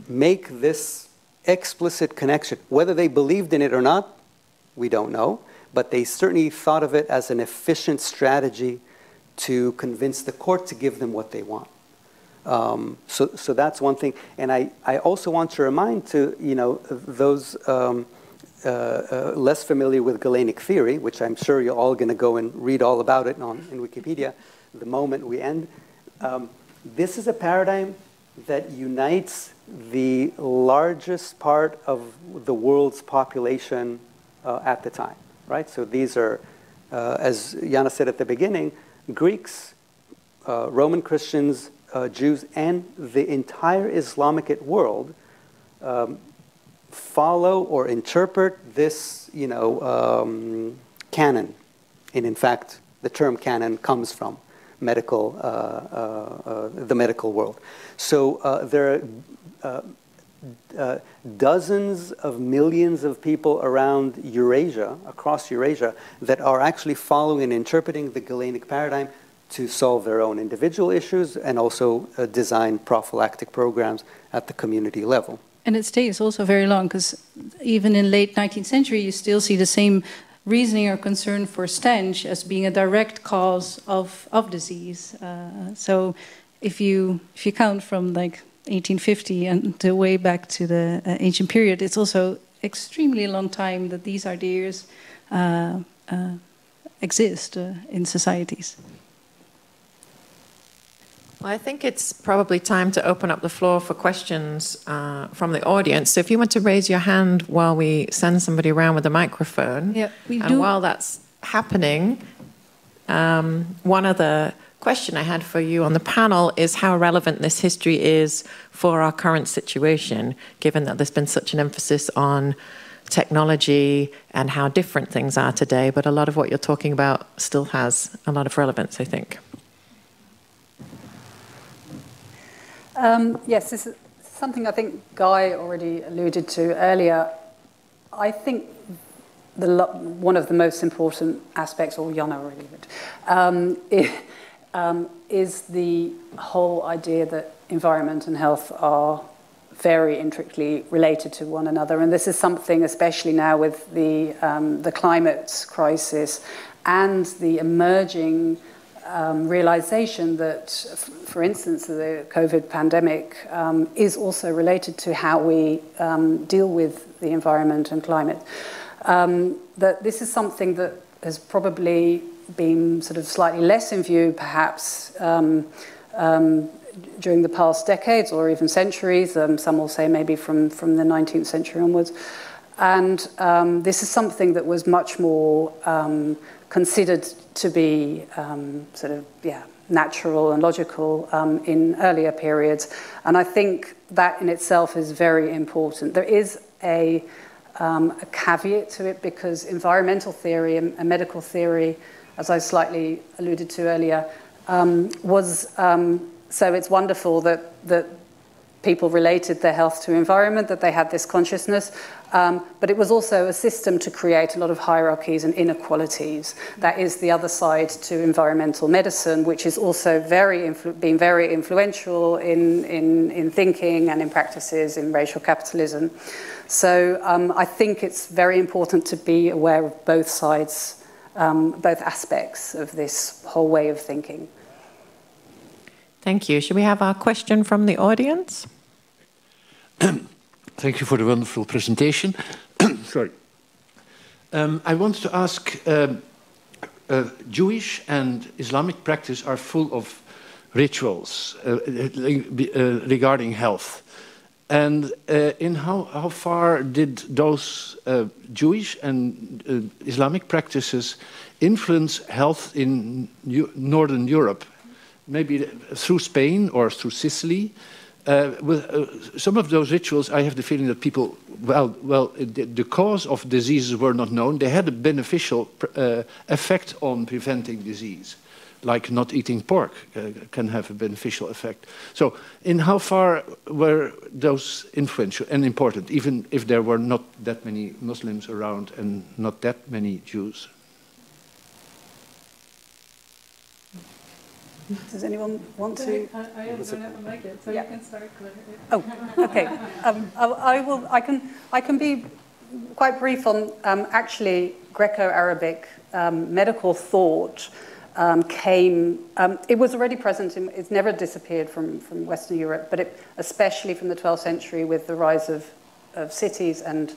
make this explicit connection. Whether they believed in it or not, we don't know, but they certainly thought of it as an efficient strategy to convince the court to give them what they want. So that's one thing. And I also want to remind to, you know, those less familiar with Galenic theory, which I'm sure you're all going to go and read all about it in Wikipedia the moment we end. This is a paradigm that unites the largest part of the world's population at the time, right? So these are, as Janna said at the beginning, Greeks, Roman Christians, Jews, and the entire Islamic world follow or interpret this, you know, canon. And in fact, the term canon comes from medical, the medical world. So there are dozens of millions of people around Eurasia, across Eurasia, that are actually following and interpreting the Galenic paradigm to solve their own individual issues and also design prophylactic programs at the community level. And it stays also very long, because even in late 19th century, you still see the same reasoning or concern for stench as being a direct cause of disease. So if you count from like 1850 and the way back to the ancient period, it's also extremely long time that these ideas exist in societies. Well, I think it's probably time to open up the floor for questions from the audience. So if you want to raise your hand while we send somebody around with a microphone. Yeah, we and do. While that's happening, one other question I had for you on the panel is how relevant this history is for our current situation, given that there's been such an emphasis on technology and how different things are today, but a lot of what you're talking about still has a lot of relevance, I think. Yes, this is something I think Guy already alluded to earlier. I think one of the most important aspects, or Janna already did, is the whole idea that environment and health are very intricately related to one another. And this is something, especially now with the climate crisis and the emerging realization that, for instance, the COVID pandemic is also related to how we deal with the environment and climate. That this is something that has probably been sort of slightly less in view, perhaps, during the past decades or even centuries. Some will say maybe from the 19th century onwards. And this is something that was much more considered to be natural and logical in earlier periods. And I think that in itself is very important. There is a caveat to it, because environmental theory and medical theory, as I slightly alluded to earlier, was so it's wonderful that people related their health to environment, that they had this consciousness. But it was also a system to create a lot of hierarchies and inequalities. That is the other side to environmental medicine, which is also been very influential in thinking and in practices in racial capitalism. So I think it's very important to be aware of both sides, both aspects of this whole way of thinking. Thank you. Should we have a question from the audience? Thank you for the wonderful presentation. Sorry. I want to ask, Jewish and Islamic practice are full of rituals regarding health. And in how far did those Jewish and Islamic practices influence health in Northern Europe? Maybe through Spain or through Sicily. With some of those rituals, I have the feeling that people, the cause of diseases were not known. They had a beneficial effect on preventing disease, like not eating pork can have a beneficial effect. So in how far were those influential and important, even if there were not that many Muslims around and not that many Jews? Does anyone want to? I don't have a mic yet, so yeah. you can start. Oh, okay. I can be quite brief on actually Greco-Arabic medical thought came. It was already present. It's never disappeared from Western Europe, but especially from the 12th century with the rise of cities and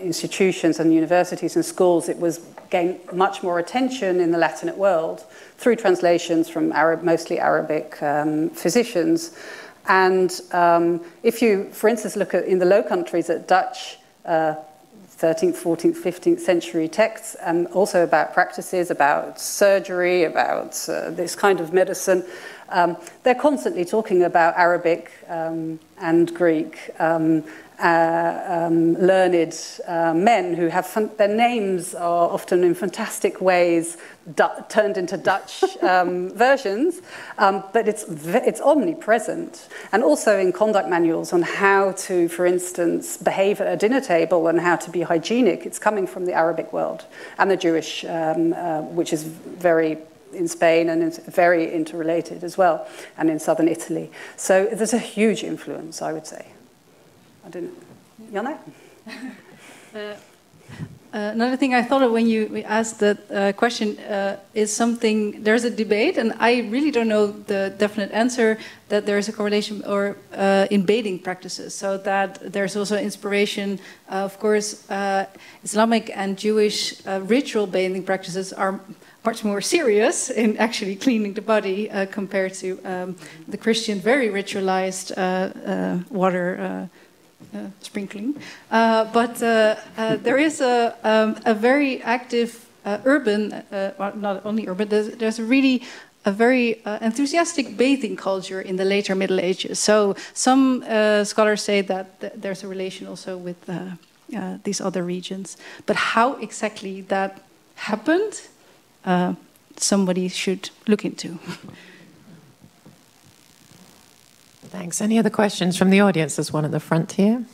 institutions and universities and schools, it was gained much more attention in the Latinate world through translations from mostly Arabic physicians. And if you, for instance, look in the Low Countries at Dutch 13th, 14th, 15th century texts, and also about practices, about surgery, about this kind of medicine, they're constantly talking about Arabic and Greek learned men who have their names are often in fantastic ways turned into Dutch versions, but it's omnipresent, and also in conduct manuals on how to, for instance, behave at a dinner table and how to be hygienic. It's coming from the Arabic world and the Jewish, which is very in Spain and it's very interrelated as well, and in southern Italy. So there's a huge influence, I would say. Janna? Another thing I thought of when you asked that question is something, there's a debate, and I really don't know the definite answer, that there's a correlation or in bathing practices, so that there's also inspiration. Of course, Islamic and Jewish ritual bathing practices are much more serious in actually cleaning the body compared to the Christian very ritualized water sprinkling, but there is a very active urban, well, not only urban, there's a very enthusiastic bathing culture in the later Middle Ages. So some scholars say that there's a relation also with these other regions. But how exactly that happened, somebody should look into. Thanks. Any other questions from the audience? There's one at the front here.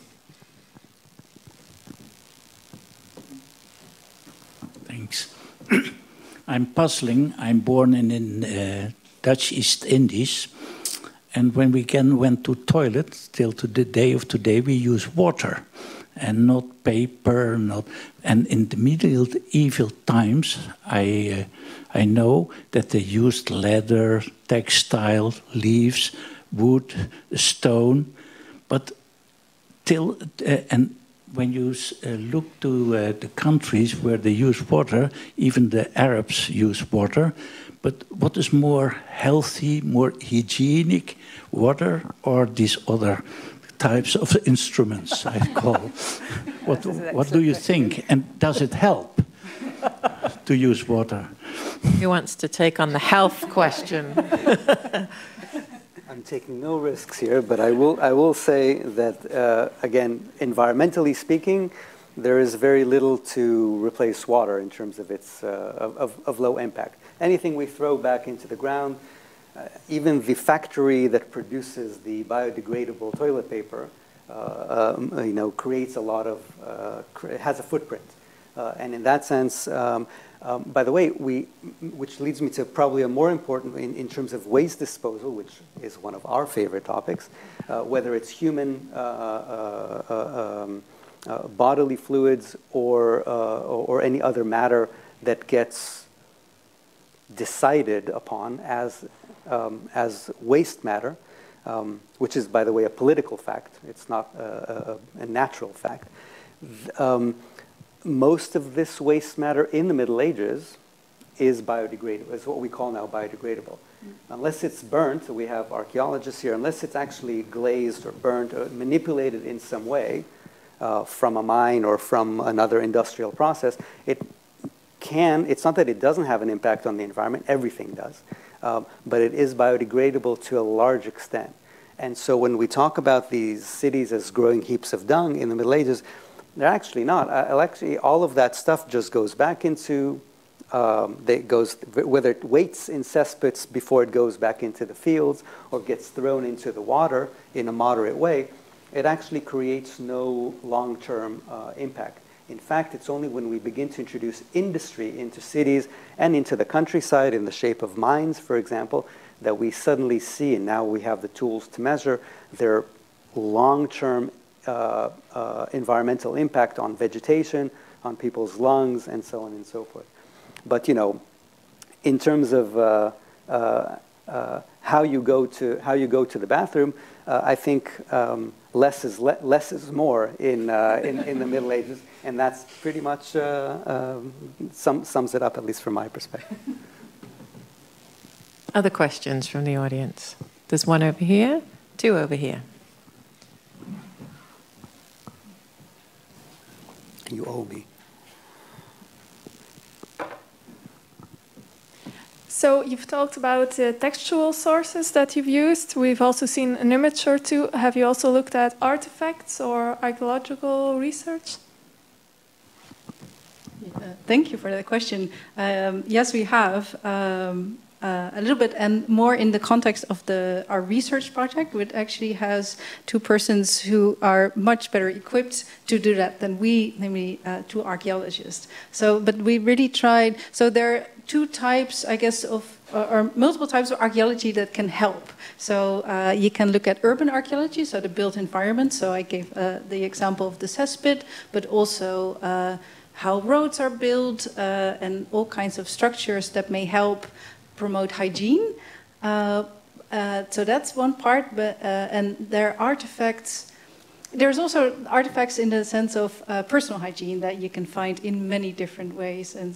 Thanks. I'm puzzling. I'm born in Dutch East Indies. And when we went to toilet, till to the day of today, we use water and not paper. And in the medieval times, I know that they used leather, textile, leaves, wood, stone, but and when you look to the countries where they use water, even the Arabs use water, but what is more healthy, more hygienic, water or these other types of instruments, I call? What do you think? And does it help to use water? Who wants to take on the health question? I'm taking no risks here, but I will say that, again, environmentally speaking, there is very little to replace water in terms of its of low impact. Anything we throw back into the ground even the factory that produces the biodegradable toilet paper, you know, creates a lot of, has a footprint. And in that sense, by the way, which leads me to probably a more important, in terms of waste disposal, which is one of our favorite topics, whether it's human bodily fluids or any other matter that gets decided upon as waste matter, which is, by the way, a political fact. It's not a natural fact. Most of this waste matter in the Middle Ages is biodegradable. It's what we call now biodegradable. Unless it's burnt, we have archaeologists here, unless it's actually glazed or burnt or manipulated in some way from a mine or from another industrial process, it's not that it doesn't have an impact on the environment, everything does, but it is biodegradable to a large extent. And so when we talk about these cities as growing heaps of dung in the Middle Ages, they're actually not. Actually, all of that stuff just goes back into, whether it waits in cesspits before it goes back into the fields or gets thrown into the water in a moderate way, it actually creates no long-term impact. In fact, it's only when we begin to introduce industry into cities and into the countryside in the shape of mines, for example, that we suddenly see, and now we have the tools to measure, their long-term environmental impact on vegetation, on people's lungs, and so on and so forth. But, you know, in terms of how you go to the bathroom, I think less is more in the Middle Ages, and that's pretty much sums it up, at least from my perspective. Other questions from the audience? There's one over here, two over here. You owe me. So you've talked about textual sources that you've used. We've also seen an image or two. Have you also looked at artifacts or archaeological research? Thank you for that question. Yes, we have. A little bit, and more in the context of our research project, which actually has two persons who are much better equipped to do that than we, namely two archaeologists. So, but we really tried. So there are two types, I guess, or multiple types of archaeology that can help. So you can look at urban archaeology, so the built environment. So I gave the example of the Cespit, but also how roads are built and all kinds of structures that may help promote hygiene. So that's one part, but and there are artifacts. There's also artifacts in the sense of personal hygiene that you can find in many different ways, and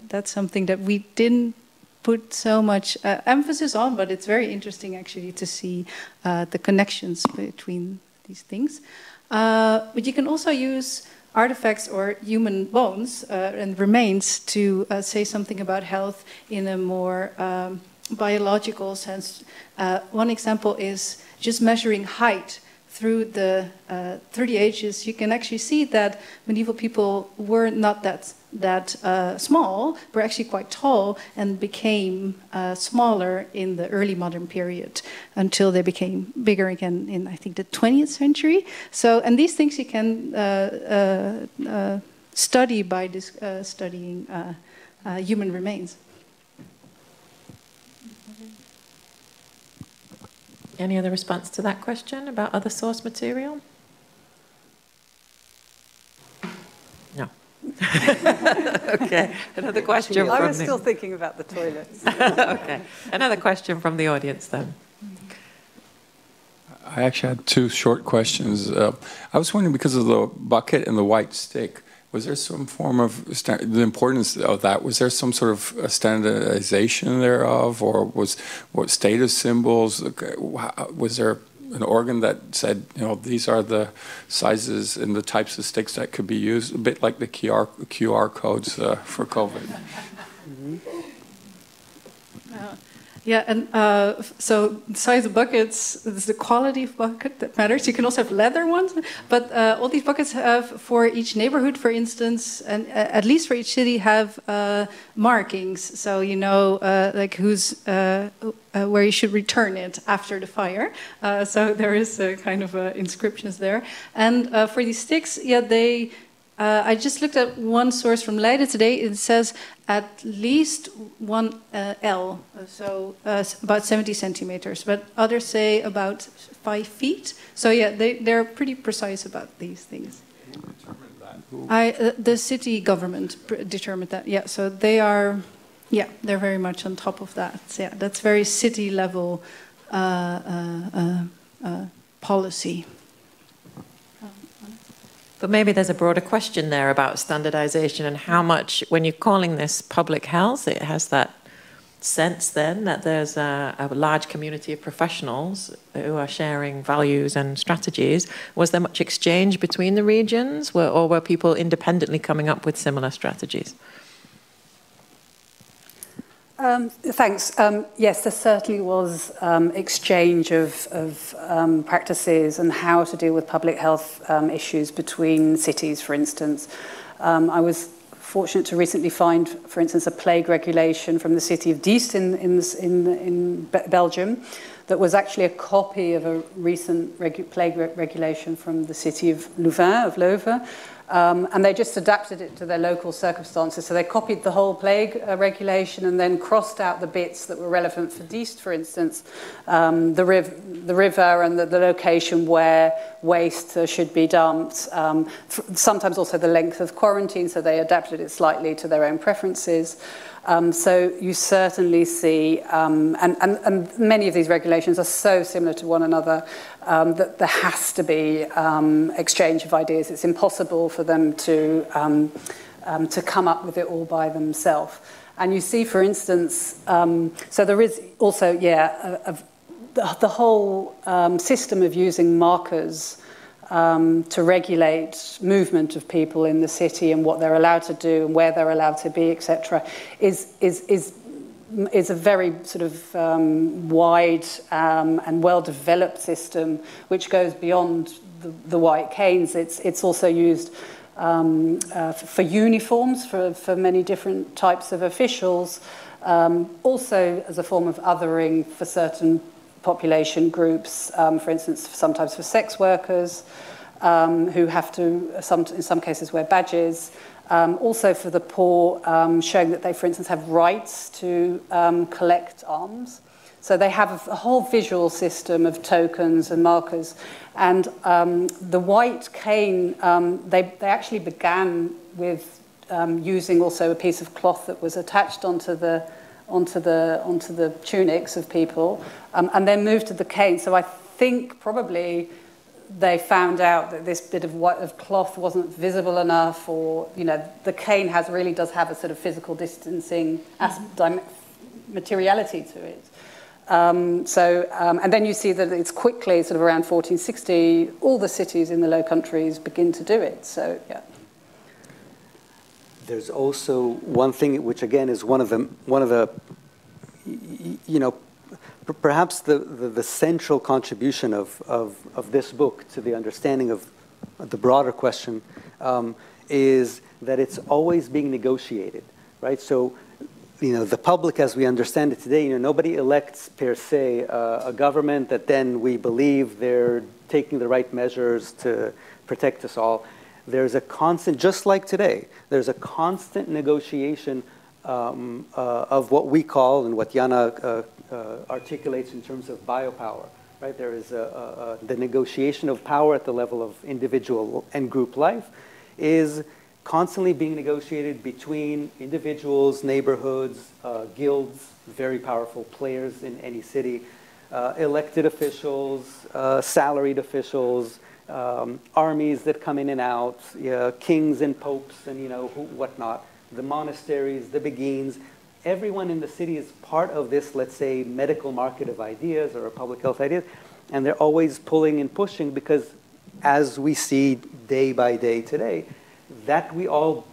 that's something that we didn't put so much emphasis on, but it's very interesting actually to see the connections between these things. But you can also use artifacts or human bones and remains to say something about health in a more biological sense. One example is just measuring height through the ages. You can actually see that medieval people were not that small, were actually quite tall, and became smaller in the early modern period until they became bigger again in, I think, the 20th century. So, and these things you can study by studying human remains. Any other response to that question about other source material? No. Okay. Another question. I was still thinking about the toilets. Okay. Another question from the audience then. I actually had two short questions. I was wondering, because of the bucket and the white stick, was there some form of the importance of that? Was there some sort of standardization thereof, or what status symbols? Was there an organ that said, you know, these are the sizes and the types of sticks that could be used? A bit like the QR codes for COVID. Yeah, and so besides the buckets, it's the quality of bucket that matters. You can also have leather ones, but all these buckets have, for each neighborhood, for instance, and at least for each city, have markings. So you know, like who's where you should return it after the fire. So there is kind of inscriptions there. And for these sticks, yeah, they. I just looked at one source from Leiden today. It says at least 1 L, so about 70 centimeters. But others say about 5 feet. So yeah, they're pretty precise about these things. Who determined that? The city government determined that. Yeah, so they are. Yeah, they're very much on top of that. So, yeah, that's very city level policy. But maybe there's a broader question there about standardization and how much, when you're calling this public health, it has that sense then that there's a large community of professionals who are sharing values and strategies. Was there much exchange between the regions, or were people independently coming up with similar strategies? Thanks. Yes, there certainly was exchange of practices and how to deal with public health issues between cities, for instance. I was fortunate to recently find, for instance, a plague regulation from the city of Diest in Belgium that was actually a copy of a recent plague regulation from the city of Louvain, of Leuven. And they just adapted it to their local circumstances. So they copied the whole plague regulation and then crossed out the bits that were relevant for Diest, for instance, the river and the location where waste should be dumped. Sometimes also the length of quarantine, so they adapted it slightly to their own preferences. So you certainly see, and many of these regulations are so similar to one another that there has to be exchange of ideas. It's impossible for them to come up with it all by themselves. And you see, for instance, so there is also, the whole system of using markers to regulate movement of people in the city and what they're allowed to do and where they're allowed to be, etc., is a very sort of wide and well-developed system which goes beyond the white canes. It's also used for uniforms for many different types of officials, also as a form of othering for certain population groups, for instance, sometimes for sex workers who have to, in some cases, wear badges. Also for the poor, showing that they, for instance, have rights to collect alms. So they have a whole visual system of tokens and markers. And the white cane, they actually began with using also a piece of cloth that was attached onto the tunics of people, and then moved to the cane. So I think probably they found out that this bit of cloth wasn't visible enough, or the cane really does have a sort of physical distancing materiality to it. And then you see that it's quickly, sort of around 1460, all the cities in the Low Countries begin to do it. So yeah. There's also one thing which again is one of the perhaps the central contribution of this book to the understanding of the broader question is that it's always being negotiated, right? So the public as we understand it today, nobody elects per se a government that then we believe they're taking the right measures to protect us all. There's a constant, just like today, there's a constant negotiation of what we call and what Janna articulates in terms of biopower, right? There is the negotiation of power at the level of individual and group life is constantly being negotiated between individuals, neighborhoods, guilds, very powerful players in any city, elected officials, salaried officials, armies that come in and out, kings and popes and whatnot, the monasteries, the beguines. Everyone in the city is part of this, let's say, medical market of ideas or public health ideas, and they're always pulling and pushing because, as we see day by day today, that we all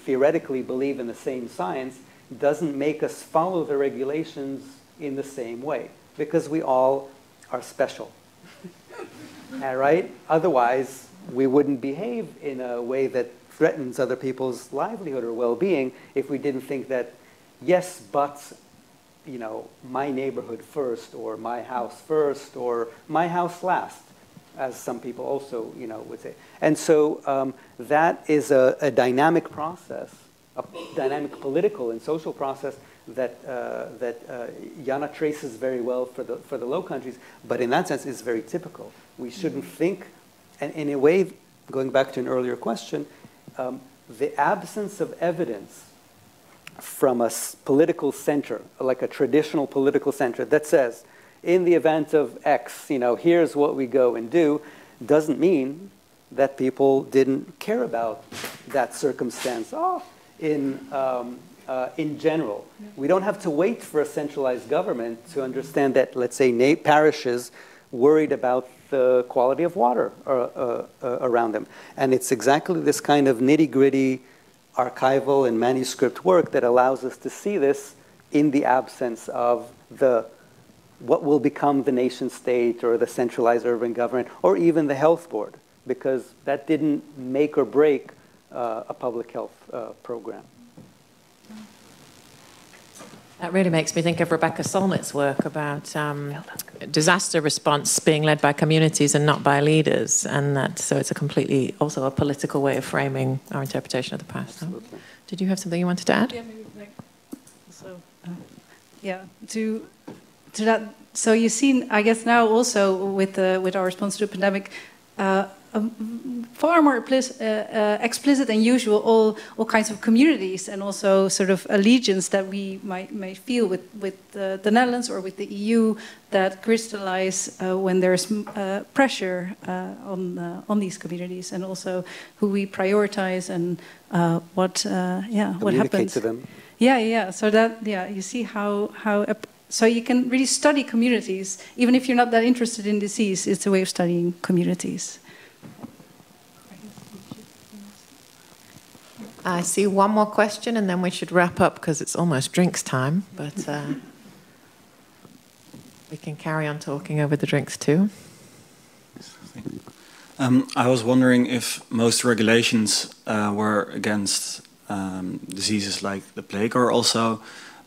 theoretically believe in the same science doesn't make us follow the regulations in the same way, because we all are special. All right? Otherwise, we wouldn't behave in a way that threatens other people's livelihood or well-being if we didn't think that, yes, but, you know, my neighborhood first, or my house first, or my house last, as some people also, you know, would say. And so that is a dynamic process, a dynamic political and social process that Janna traces very well for the Low Countries, but in that sense is very typical. We shouldn't think, and in a way, going back to an earlier question, the absence of evidence from a political center, like a traditional political center that says, in the event of X, you know, here's what we go and do, doesn't mean that people didn't care about that circumstance in general. Yeah. We don't have to wait for a centralized government to understand that, let's say, parishes worried about the quality of water around them. And it's exactly this kind of nitty-gritty archival and manuscript work that allows us to see this in the absence of what will become the nation state or the centralized urban government or even the health board, because that didn't make or break a public health program. That really makes me think of Rebecca Solnit's work about disaster response being led by communities and not by leaders, and so it's also a political way of framing our interpretation of the past. Absolutely. Did you have something you wanted to add? Yeah, maybe yeah, to that. So you've seen, I guess, now also with our response to the pandemic, far more explicit than usual all kinds of communities and also sort of allegiance that we might feel with the Netherlands or with the EU that crystallize when there's pressure on these communities, and also who we prioritize and what happens to them. Yeah. So that you see how so you can really study communities even if you're not that interested in disease. It's a way of studying communities. I see one more question, and then we should wrap up because it's almost drinks time. But we can carry on talking over the drinks too. I was wondering if most regulations were against diseases like the plague, or also,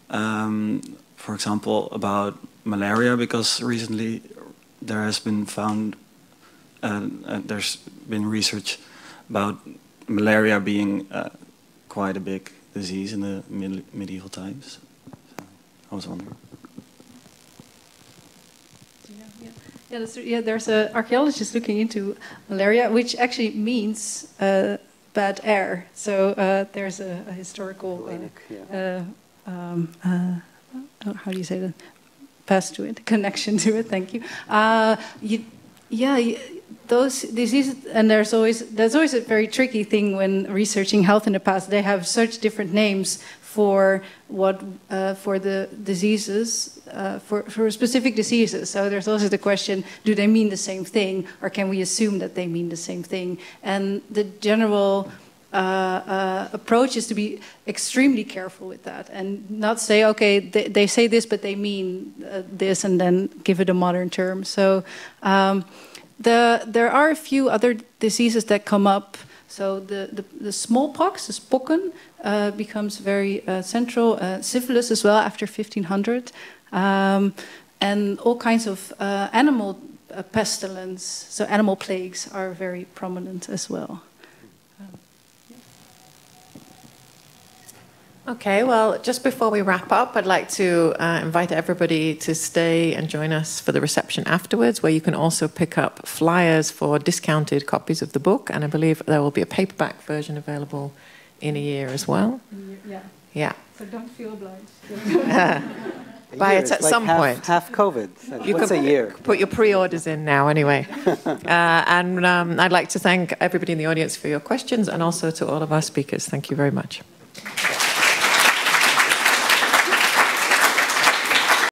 for example, about malaria, because recently there has been found, there's been research about malaria being quite a big disease in the medieval times. So I was wondering. There's an archaeologist looking into malaria, which actually means bad air. So there's a historical, how do you say that? Pass to it, connection to it. Thank you. Those diseases, and there's always a very tricky thing when researching health in the past. They have such different names for for the diseases, for specific diseases. So there's also the question: do they mean the same thing, or can we assume that they mean the same thing? And the general approach is to be extremely careful with that and not say, okay, they say this, but they mean this, and then give it a modern term. So. There are a few other diseases that come up. So the smallpox, the spokken, becomes very central. Syphilis as well after 1500, and all kinds of animal pestilence. So animal plagues are very prominent as well. Okay, well, just before we wrap up, I'd like to invite everybody to stay and join us for the reception afterwards, where you can also pick up flyers for discounted copies of the book, and I believe there will be a paperback version available in a year as well. Yeah. So don't feel obliged. Buy it at some point. Half COVID. So what's a year? Put your pre-orders in now, anyway. And I'd like to thank everybody in the audience for your questions, and also to all of our speakers. Thank you very much.